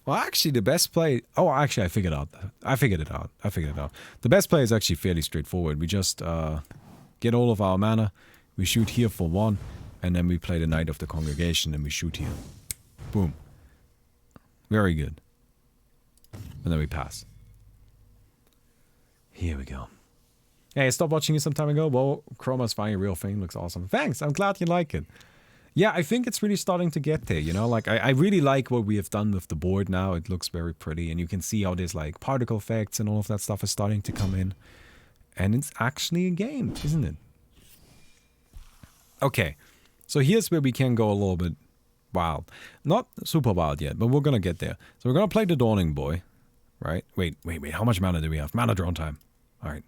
Well, actually the best play... Oh, actually I figured it out. I figured it out. The best play is actually fairly straightforward. We just get all of our mana, we shoot here for 1, and then we play the Knight of the Congregation and we shoot here. Boom. Very good. And then we pass. Here we go. Hey, I stopped watching you some time ago. Well, Chroma's finally a real thing. Looks awesome. Thanks. I'm glad you like it. Yeah, I think it's really starting to get there, you know? Like, I really like what we have done with the board now. It looks very pretty. And you can see how there's, like, particle effects and all of that stuff is starting to come in. And it's actually a game, isn't it? Okay. So here's where we can go a little bit wild. Not super wild yet, but we're gonna get there. So we're gonna play the Dawning Boy. Right? Wait. How much mana do we have? Mana drone time. Alright.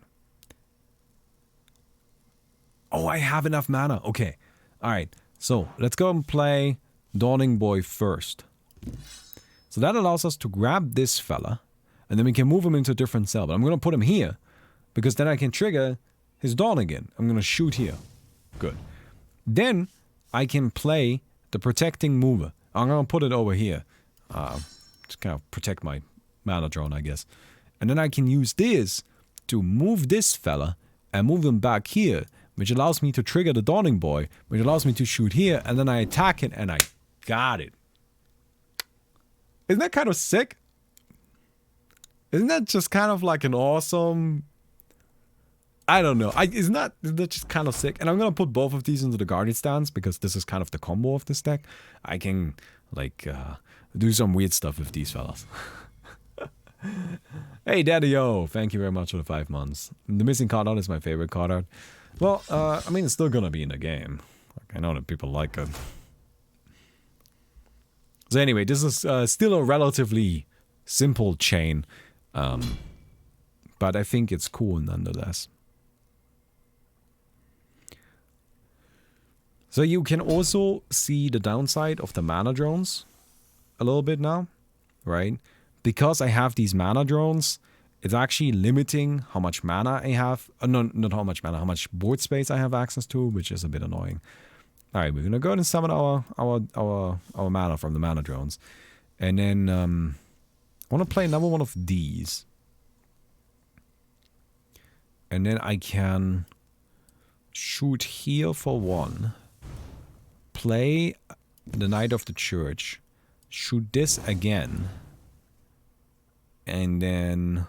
Oh, I have enough mana. Okay. Alright. So, let's go and play Dawning Boy first. So that allows us to grab this fella. And then we can move him into a different cell. But I'm going to put him here. Because then I can trigger his Dawn again. I'm going to shoot here. Good. Then, I can play the Protecting Mover. I'm going to put it over here. To kind of protect my mana drone, I guess. And then I can use this to move this fella and move him back here, which allows me to trigger the Dawning Boy, which allows me to shoot here, and then I attack it, and I got it. Isn't that kind of sick? Isn't that just kind of like an awesome... I don't know. Isn't that just kind of sick? And I'm going to put both of these into the Guardian stance, because this is kind of the combo of this deck. I can, like, do some weird stuff with these fellas. Hey, Daddy-O! Thank you very much for the 5 months. The missing card art is my favorite card art. Well, I mean, it's still gonna be in the game. Like, I know that people like it. So anyway, this is still a relatively simple chain. But I think it's cool nonetheless. So you can also see the downside of the mana drones a little bit now, right? Because I have these mana drones, it's actually limiting how much mana I have. No, not how much mana, how much board space I have access to, which is a bit annoying. All right, we're gonna go ahead and summon our mana from the mana drones, and then I want to play another one of these, and then I can shoot here for 1. Play the Knight of the Church, shoot this again, and then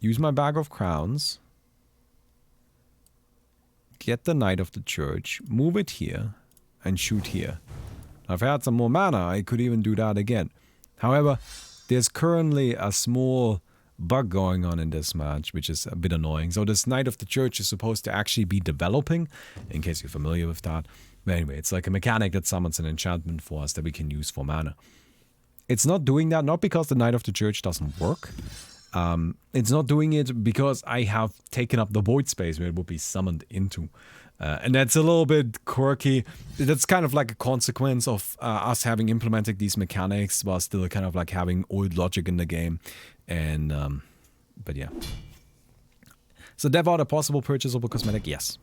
use my bag of crowns, get the Knight of the Church, move it here, and shoot here. Now, if I had some more mana, I could even do that again. However, there's currently a small bug going on in this match, which is a bit annoying. So this Knight of the Church is supposed to actually be developing, in case you're familiar with that. But anyway, it's like a mechanic that summons an enchantment for us that we can use for mana. It's not doing that, not because the Knight of the Church doesn't work. It's not doing it because I have taken up the void space where it would be summoned into. And that's a little bit quirky. That's kind of like a consequence of us having implemented these mechanics while still kind of like having old logic in the game. And, but yeah. So dev out a possible purchasable cosmetic? Yes.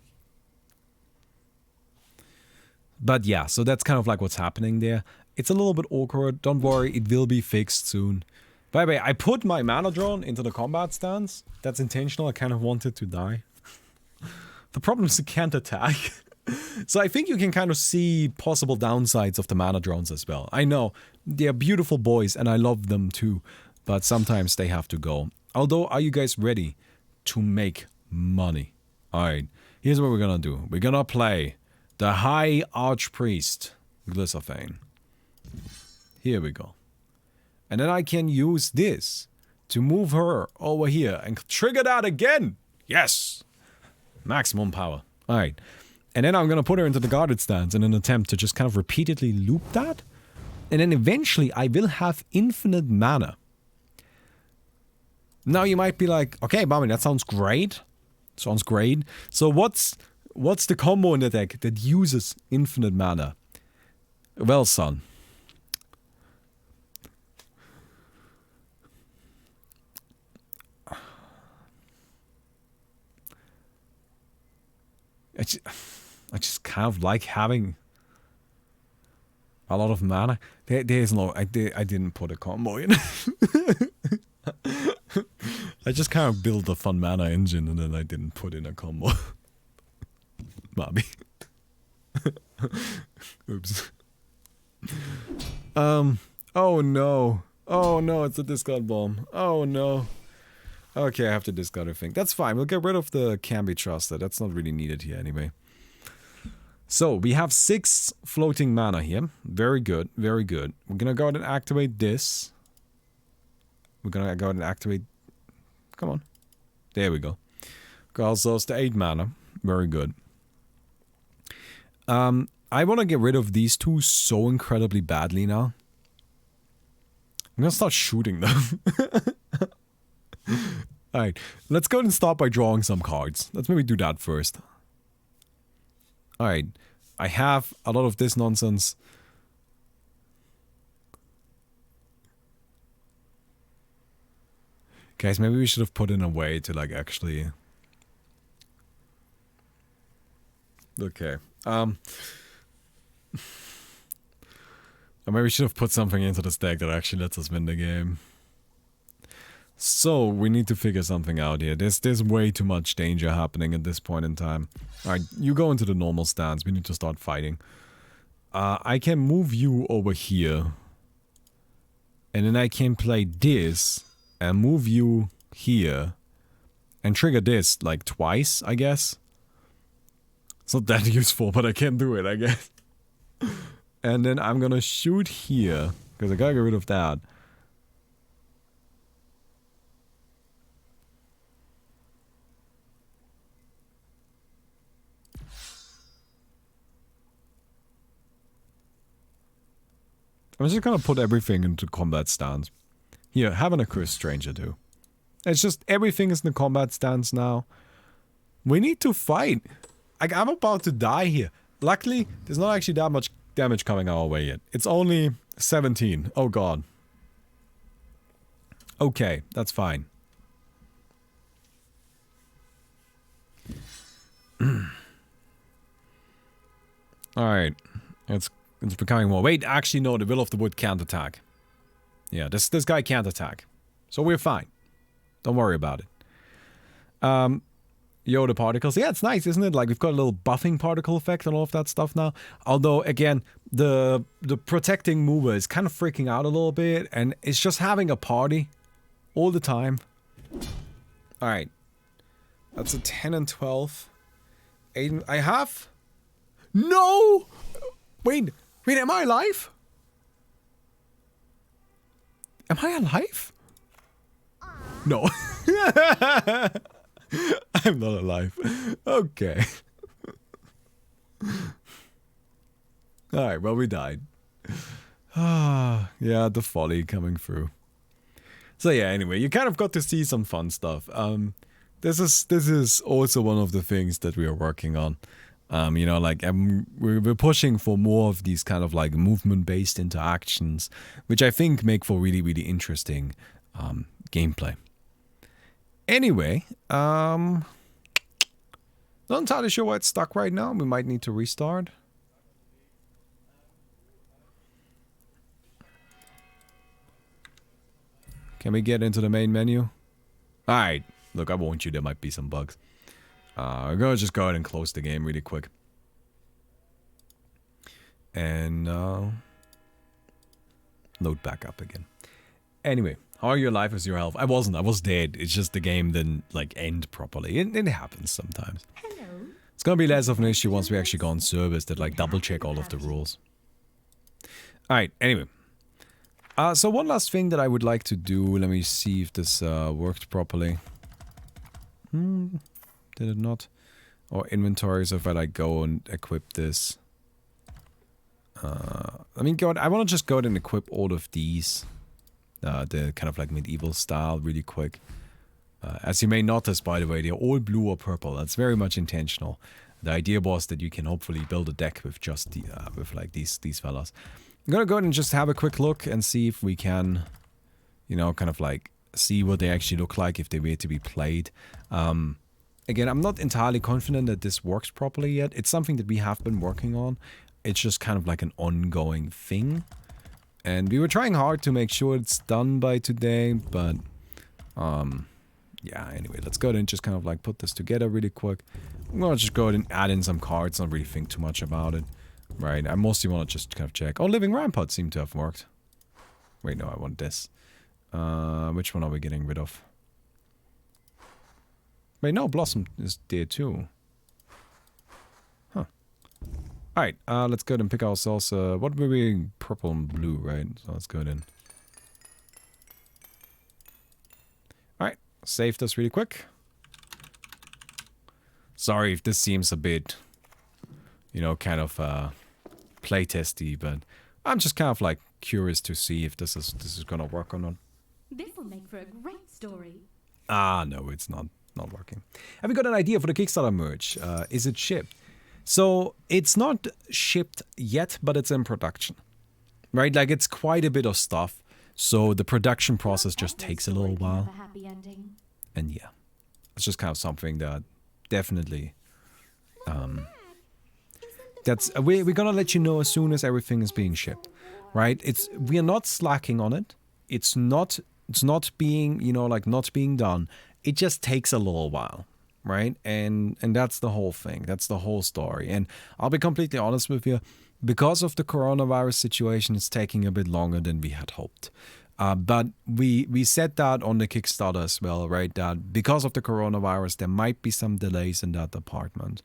But yeah, so that's kind of like what's happening there. It's a little bit awkward. Don't worry, it will be fixed soon. By the way, I put my mana drone into the combat stance. That's intentional. I kind of wanted to die. The problem is it can't attack. So I think you can kind of see possible downsides of the mana drones as well. I know, they're beautiful boys and I love them too. But sometimes they have to go. Although, are you guys ready to make money? Alright, here's what we're gonna do. We're gonna play the High Archpriest, Glycerphane. Here we go. And then I can use this to move her over here and trigger that again. Yes! Maximum power. Alright. And then I'm gonna put her into the guarded stance in an attempt to just kind of repeatedly loop that. And then eventually I will have infinite mana. Now you might be like, okay, Bobby, that sounds great. Sounds great. So what's the combo in the deck that uses infinite mana? Well, son. I just kind of like having a lot of mana. There's no, I didn't put a combo in. I just kind of built a fun mana engine and then I didn't put in a combo. Bobby. Oops. Oh no. Oh no, it's a discard bomb. Oh no. Okay, I have to discard a thing. That's fine. We'll get rid of the Can Be Trusted. That's not really needed here anyway. So, we have 6 floating mana here. Very good. Very good. We're gonna go ahead and activate this. We're gonna go ahead and activate... Come on. There we go. Also, it's the 8 mana. Very good. I want to get rid of these 2 so incredibly badly now. I'm gonna start shooting them. Alright, let's go ahead and start by drawing some cards. Let's maybe do that first. Alright, I have a lot of this nonsense. Guys, maybe we should have put in a way to like actually... Okay, or maybe we should have put something into this deck that actually lets us win the game. So, we need to figure something out here. There's way too much danger happening at this point in time. Alright, you go into the normal stance. We need to start fighting. I can move you over here. And then I can play this and move you here. And trigger this, like, twice, I guess. It's not that useful, but I can do it, I guess. And then I'm gonna shoot here. Because I gotta get rid of that. I'm just gonna put everything into combat stance. Here, have an Accursed Stranger too. It's just everything is in the combat stance now. We need to fight. I'm about to die here. Luckily, there's not actually that much damage coming our way yet. It's only 17. Oh god. Okay, that's fine. Alright. It's becoming more. Wait, actually no, the Will of the Wood can't attack. Yeah, this guy can't attack. So we're fine. Don't worry about it. Yoda particles. Yeah, it's nice, isn't it? Like, we've got a little buffing particle effect and all of that stuff now. Although, again, the protecting mover is kind of freaking out a little bit. And it's just having a party all the time. Alright. That's a 10 and 12. 8 and... I have... No! Wait, am I alive? Am I alive? No. I'm not alive. Okay. Alright, well, we died. Ah, yeah, the folly coming through. So yeah, anyway, you kind of got to see some fun stuff. This is also one of the things that we are working on. You know, like we're pushing for more of these kind of like movement-based interactions, which I think make for really, really interesting gameplay. Anyway, not entirely sure why it's stuck right now. We might need to restart. Can we get into the main menu? Alright. Look, I warned you there might be some bugs. I'm gonna just go ahead and close the game really quick. And load back up again. Anyway, how are you alive with your health? I wasn't. I was dead. It's just the game didn't like end properly. It happens sometimes. Hello. It's gonna be less of an issue once we actually go on service that like double check all of the rules. Alright, anyway. So one last thing that I would like to do, let me see if this worked properly. Did it not? Or inventory, so if I like go and equip this. I mean, I want to just go ahead and equip all of these. The kind of like medieval style really quick. As you may notice, by the way, they're all blue or purple. That's very much intentional. The idea was that you can hopefully build a deck with just the, with like these fellas. I'm gonna go ahead and just have a quick look and see if we can, you know, kind of like see what they actually look like if they were to be played. Again, I'm not entirely confident that this works properly yet. It's something that we have been working on. It's just kind of like an ongoing thing. And we were trying hard to make sure it's done by today, but yeah, anyway, let's go ahead and just kind of like put this together really quick. I'm gonna just go ahead and add in some cards, not really think too much about it. Right, I mostly want to just kind of check. Oh, Living Rampart seemed to have worked. Wait, no, I want this. Which one are we getting rid of? Wait, no, Blossom is there too. Huh. Alright, let's go ahead and pick ourselves, what were we? Purple and blue, right? So let's go ahead and... Alright, save this really quick. Sorry if this seems a bit, you know, kind of playtesty, but I'm just kind of like curious to see if this is gonna work or not. This will make for a great story. Ah, no, it's not working. Have you got an idea for the Kickstarter merch? Is it shipped? So it's not shipped yet, but it's in production, right? Like it's quite a bit of stuff. So the production process just takes a little while. And yeah, it's just kind of something that definitely, that's we're gonna let you know as soon as everything is being shipped, right? We are not slacking on it. It's not being, you know, like not being done. It just takes a little while, right? And that's the whole thing. That's the whole story. And I'll be completely honest with you, because of the coronavirus situation, it's taking a bit longer than we had hoped. But we said that on the Kickstarter as well, right? That because of the coronavirus, there might be some delays in that department.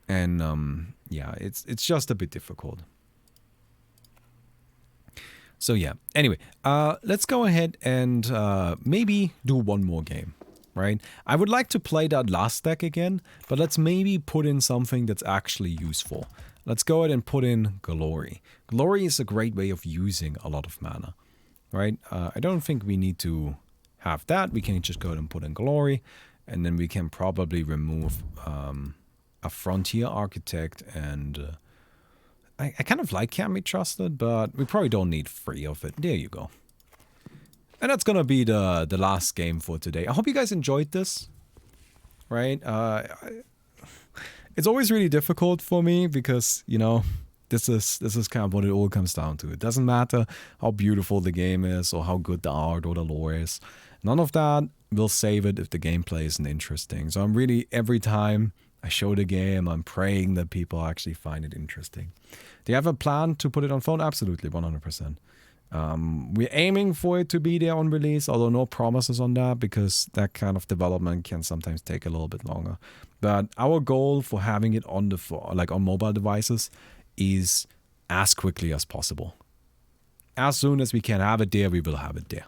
And yeah, it's just a bit difficult. So yeah, anyway, let's go ahead and maybe do one more game, right? I would like to play that last deck again, but let's maybe put in something that's actually useful. Let's go ahead and put in Glory. Glory is a great way of using a lot of mana, right? I don't think we need to have that. We can just go ahead and put in Glory, and then we can probably remove a Frontier Architect, and I kind of like Can Be Trusted, but we probably don't need 3 of it. There you go. And that's gonna be the last game for today. I hope you guys enjoyed this, right? It's always really difficult for me because, you know, this is kind of what it all comes down to. It doesn't matter how beautiful the game is or how good the art or the lore is. None of that will save it if the gameplay isn't interesting. So I'm really, every time I show the game, I'm praying that people actually find it interesting. Do you have a plan to put it on phone? Absolutely, 100%. We're aiming for it to be there on release, although no promises on that because that kind of development can sometimes take a little bit longer. But our goal for having it on the on mobile devices is as quickly as possible. As soon as we can have it there, we will have it there.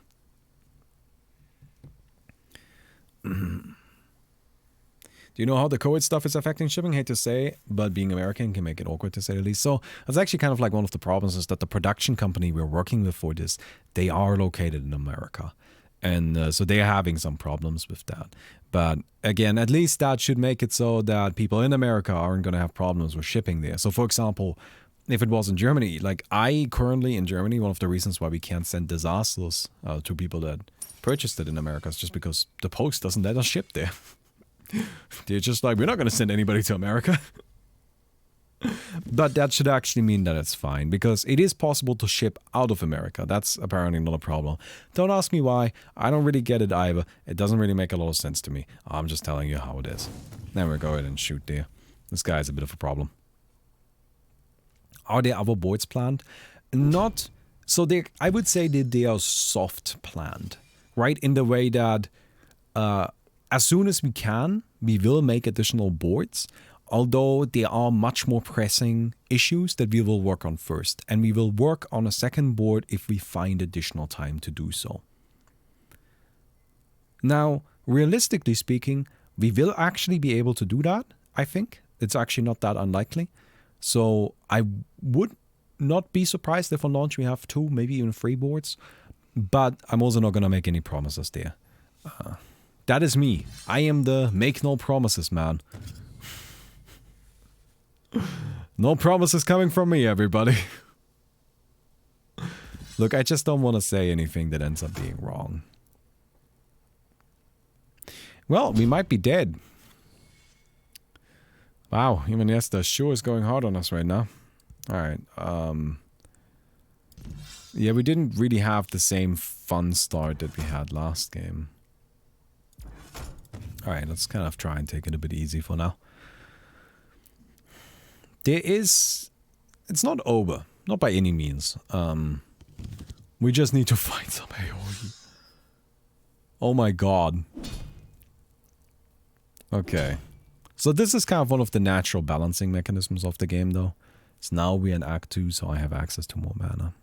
Do you know how the COVID stuff is affecting shipping? Hate to say, but being American can make it awkward to say the least. So that's actually kind of like one of the problems is that the production company we're working with for this, they are located in America. And so they're having some problems with that. But again, at least that should make it so that people in America aren't going to have problems with shipping there. So for example, if it was in Germany, like I currently in Germany, one of the reasons why we can't send disasters to people that purchased it in America is just because the post doesn't let us ship there. They're just like, we're not going to send anybody to America. But that should actually mean that it's fine, because it is possible to ship out of America. That's apparently not a problem. Don't ask me why. I don't really get it either. It doesn't really make a lot of sense to me. I'm just telling you how it is. Then we'll go ahead and shoot there. This guy is a bit of a problem. Are there other boards planned? Not. So I would say that they are soft planned, right? In the way that as soon as we can, we will make additional boards. Although there are much more pressing issues that we will work on first. And we will work on a second board if we find additional time to do so. Now, realistically speaking, we will actually be able to do that, I think. It's actually not that unlikely. So I would not be surprised if on launch we have 2, maybe even 3 boards. But I'm also not going to make any promises there. That is me. I am the make no promises man. No promises coming from me, everybody. Look, I just don't want to say anything that ends up being wrong. Well, we might be dead. Wow, even yes, the sure is going hard on us right now. Alright, yeah, we didn't really have the same fun start that we had last game. Alright, let's kind of try and take it a bit easy for now. It's not over. Not by any means. We just need to find some AoE. Oh my god. Okay. So this is kind of one of the natural balancing mechanisms of the game though. So now we're in Act 2, so I have access to more mana.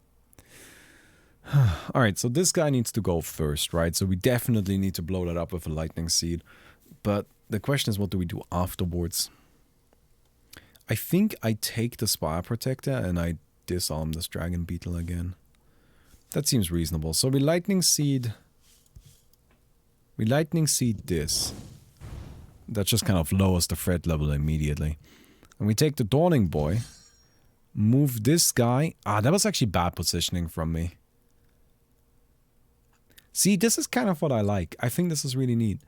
Alright, so this guy needs to go first, right? So we definitely need to blow that up with a lightning seed. But the question is, what do we do afterwards? I think I take the Spire Protector and I disarm this Dragon Beetle again. That seems reasonable. So we Lightning Seed... We Lightning Seed this. That just kind of lowers the threat level immediately. And we take the Dawning Boy. Move this guy. Ah, that was actually bad positioning from me. See, this is kind of what I like. I think this is really neat.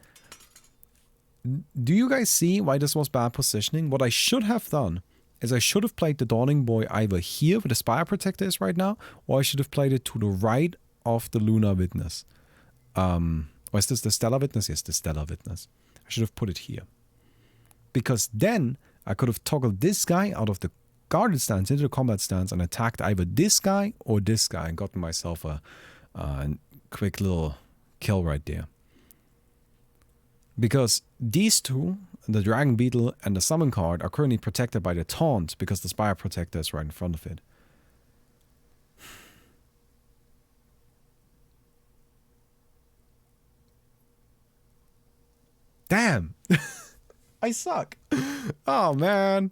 Do you guys see why this was bad positioning? What I should have done is I should have played the Dawning Boy either here where the Spire Protector is right now, or I should have played it to the right of the Lunar Witness. Or is this the Stellar Witness? Yes, the Stellar Witness. I should have put it here. Because then I could have toggled this guy out of the guarded stance into the combat stance and attacked either this guy or this guy and gotten myself a quick little kill right there. Because these two, the Dragon Beetle and the Summon card, are currently protected by the Taunt because the Spire Protector is right in front of it. Damn! I suck! Oh man!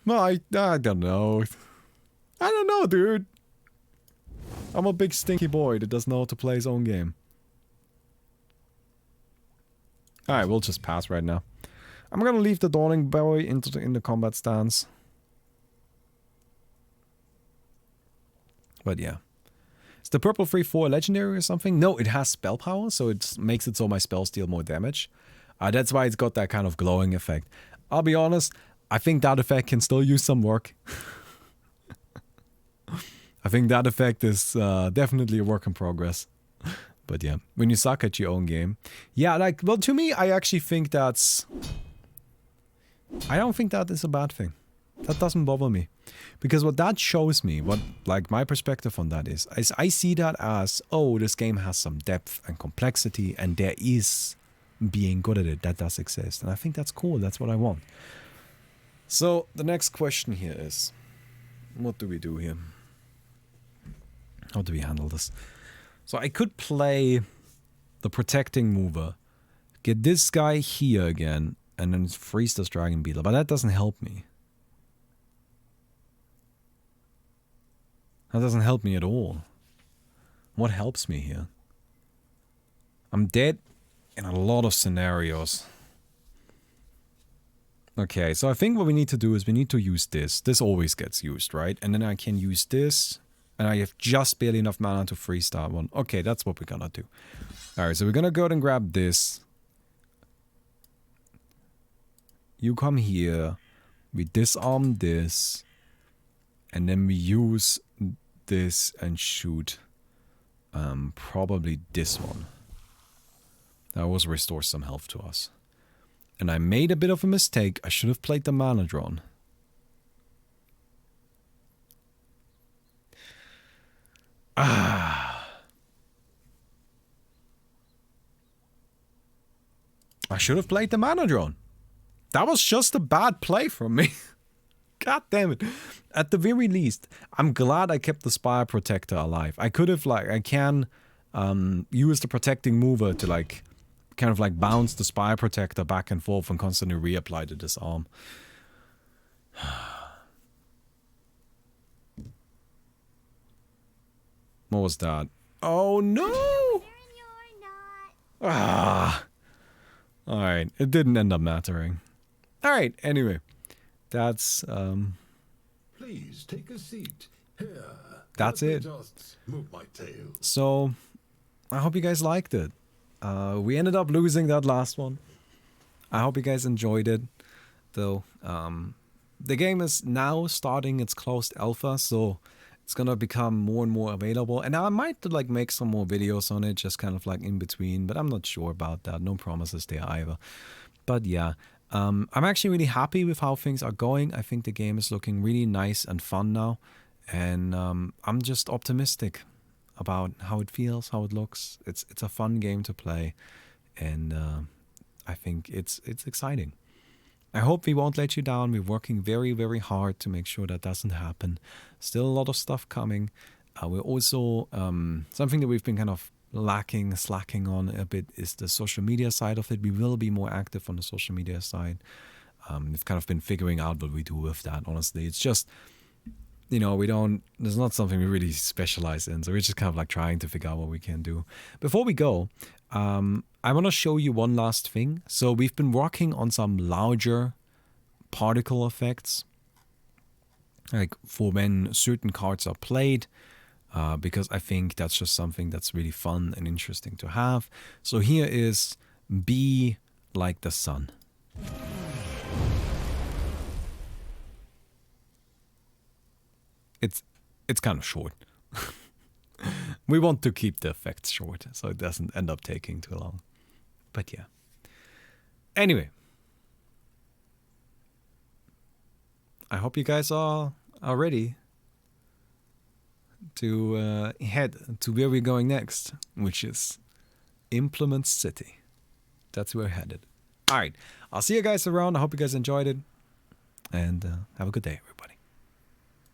Well, I don't know. I don't know, dude! I'm a big stinky boy that doesn't know how to play his own game. Alright, we'll just pass right now. I'm gonna leave the Dawning Boy in the combat stance. But yeah. Is the purple 3/4 legendary or something? No, it has spell power, so it makes it so my spells deal more damage. That's why it's got that kind of glowing effect. I'll be honest, I think that effect can still use some work. I think that effect is definitely a work in progress. But yeah, when you suck at your own game. Yeah, like, well, to me, I actually think that's... I don't think that is a bad thing. That doesn't bother me. Because what that shows me, what like my perspective on that is I see that as, oh, this game has some depth and complexity and there is being good at it. That does exist. And I think that's cool. That's what I want. So the next question here is, what do we do here? How do we handle this? So I could play the protecting mover, get this guy here again, and then freeze this dragon beetle, but that doesn't help me. That doesn't help me at all. What helps me here? I'm dead in a lot of scenarios. Okay, so I think what we need to do is we need to use this. This always gets used, right? And then I can use this, and I have just barely enough mana to freeze that one. Okay, that's what we're gonna do. Alright, so we're gonna go ahead and grab this. You come here. We disarm this. And then we use this and shoot probably this one. That was restore some health to us. And I made a bit of a mistake. I should have played the mana drone. I should have played the mana drone. That was just a bad play from me. God damn it. At the very least, I'm glad I kept the Spire Protector alive. I could have, like, I can use the protecting mover to, like, kind of, like, bounce the Spire Protector back and forth and constantly reapply to disarm. What was that? Oh, no! Ah. Alright, it didn't end up mattering. Alright, anyway. That's, Please take a seat. Here. That's it. Just move my tail. So, I hope you guys liked it. We ended up losing that last one. I hope you guys enjoyed it. Though, the game is now starting its closed alpha, so it's gonna become more and more available. And I might, like, make some more videos on it, just kind of, like, in between. But I'm not sure about that. No promises there either. But yeah. I'm actually really happy with how things are going. I think the game is looking really nice and fun now. And I'm just optimistic about how it feels, how it looks. It's a fun game to play. And I think it's exciting. I hope we won't let you down. We're working very, very hard to make sure that doesn't happen. Still a lot of stuff coming. We're also, something that we've been kind of slacking on a bit is the social media side of it. We will be more active on the social media side. We've kind of been figuring out what we do with that, honestly. It's just, you know, there's not something we really specialize in, so we're just kind of like trying to figure out what we can do. Before we go, I want to show you one last thing. So we've been working on some larger particle effects, like for when certain cards are played, because I think that's just something that's really fun and interesting to have. So here is Be Like the Sun. It's kind of short. We want to keep the effects short, so it doesn't end up taking too long. But yeah. Anyway. I hope you guys are ready to head to where we're going next, which is Implement City. That's where we're headed. Alright, I'll see you guys around. I hope you guys enjoyed it. And have a good day.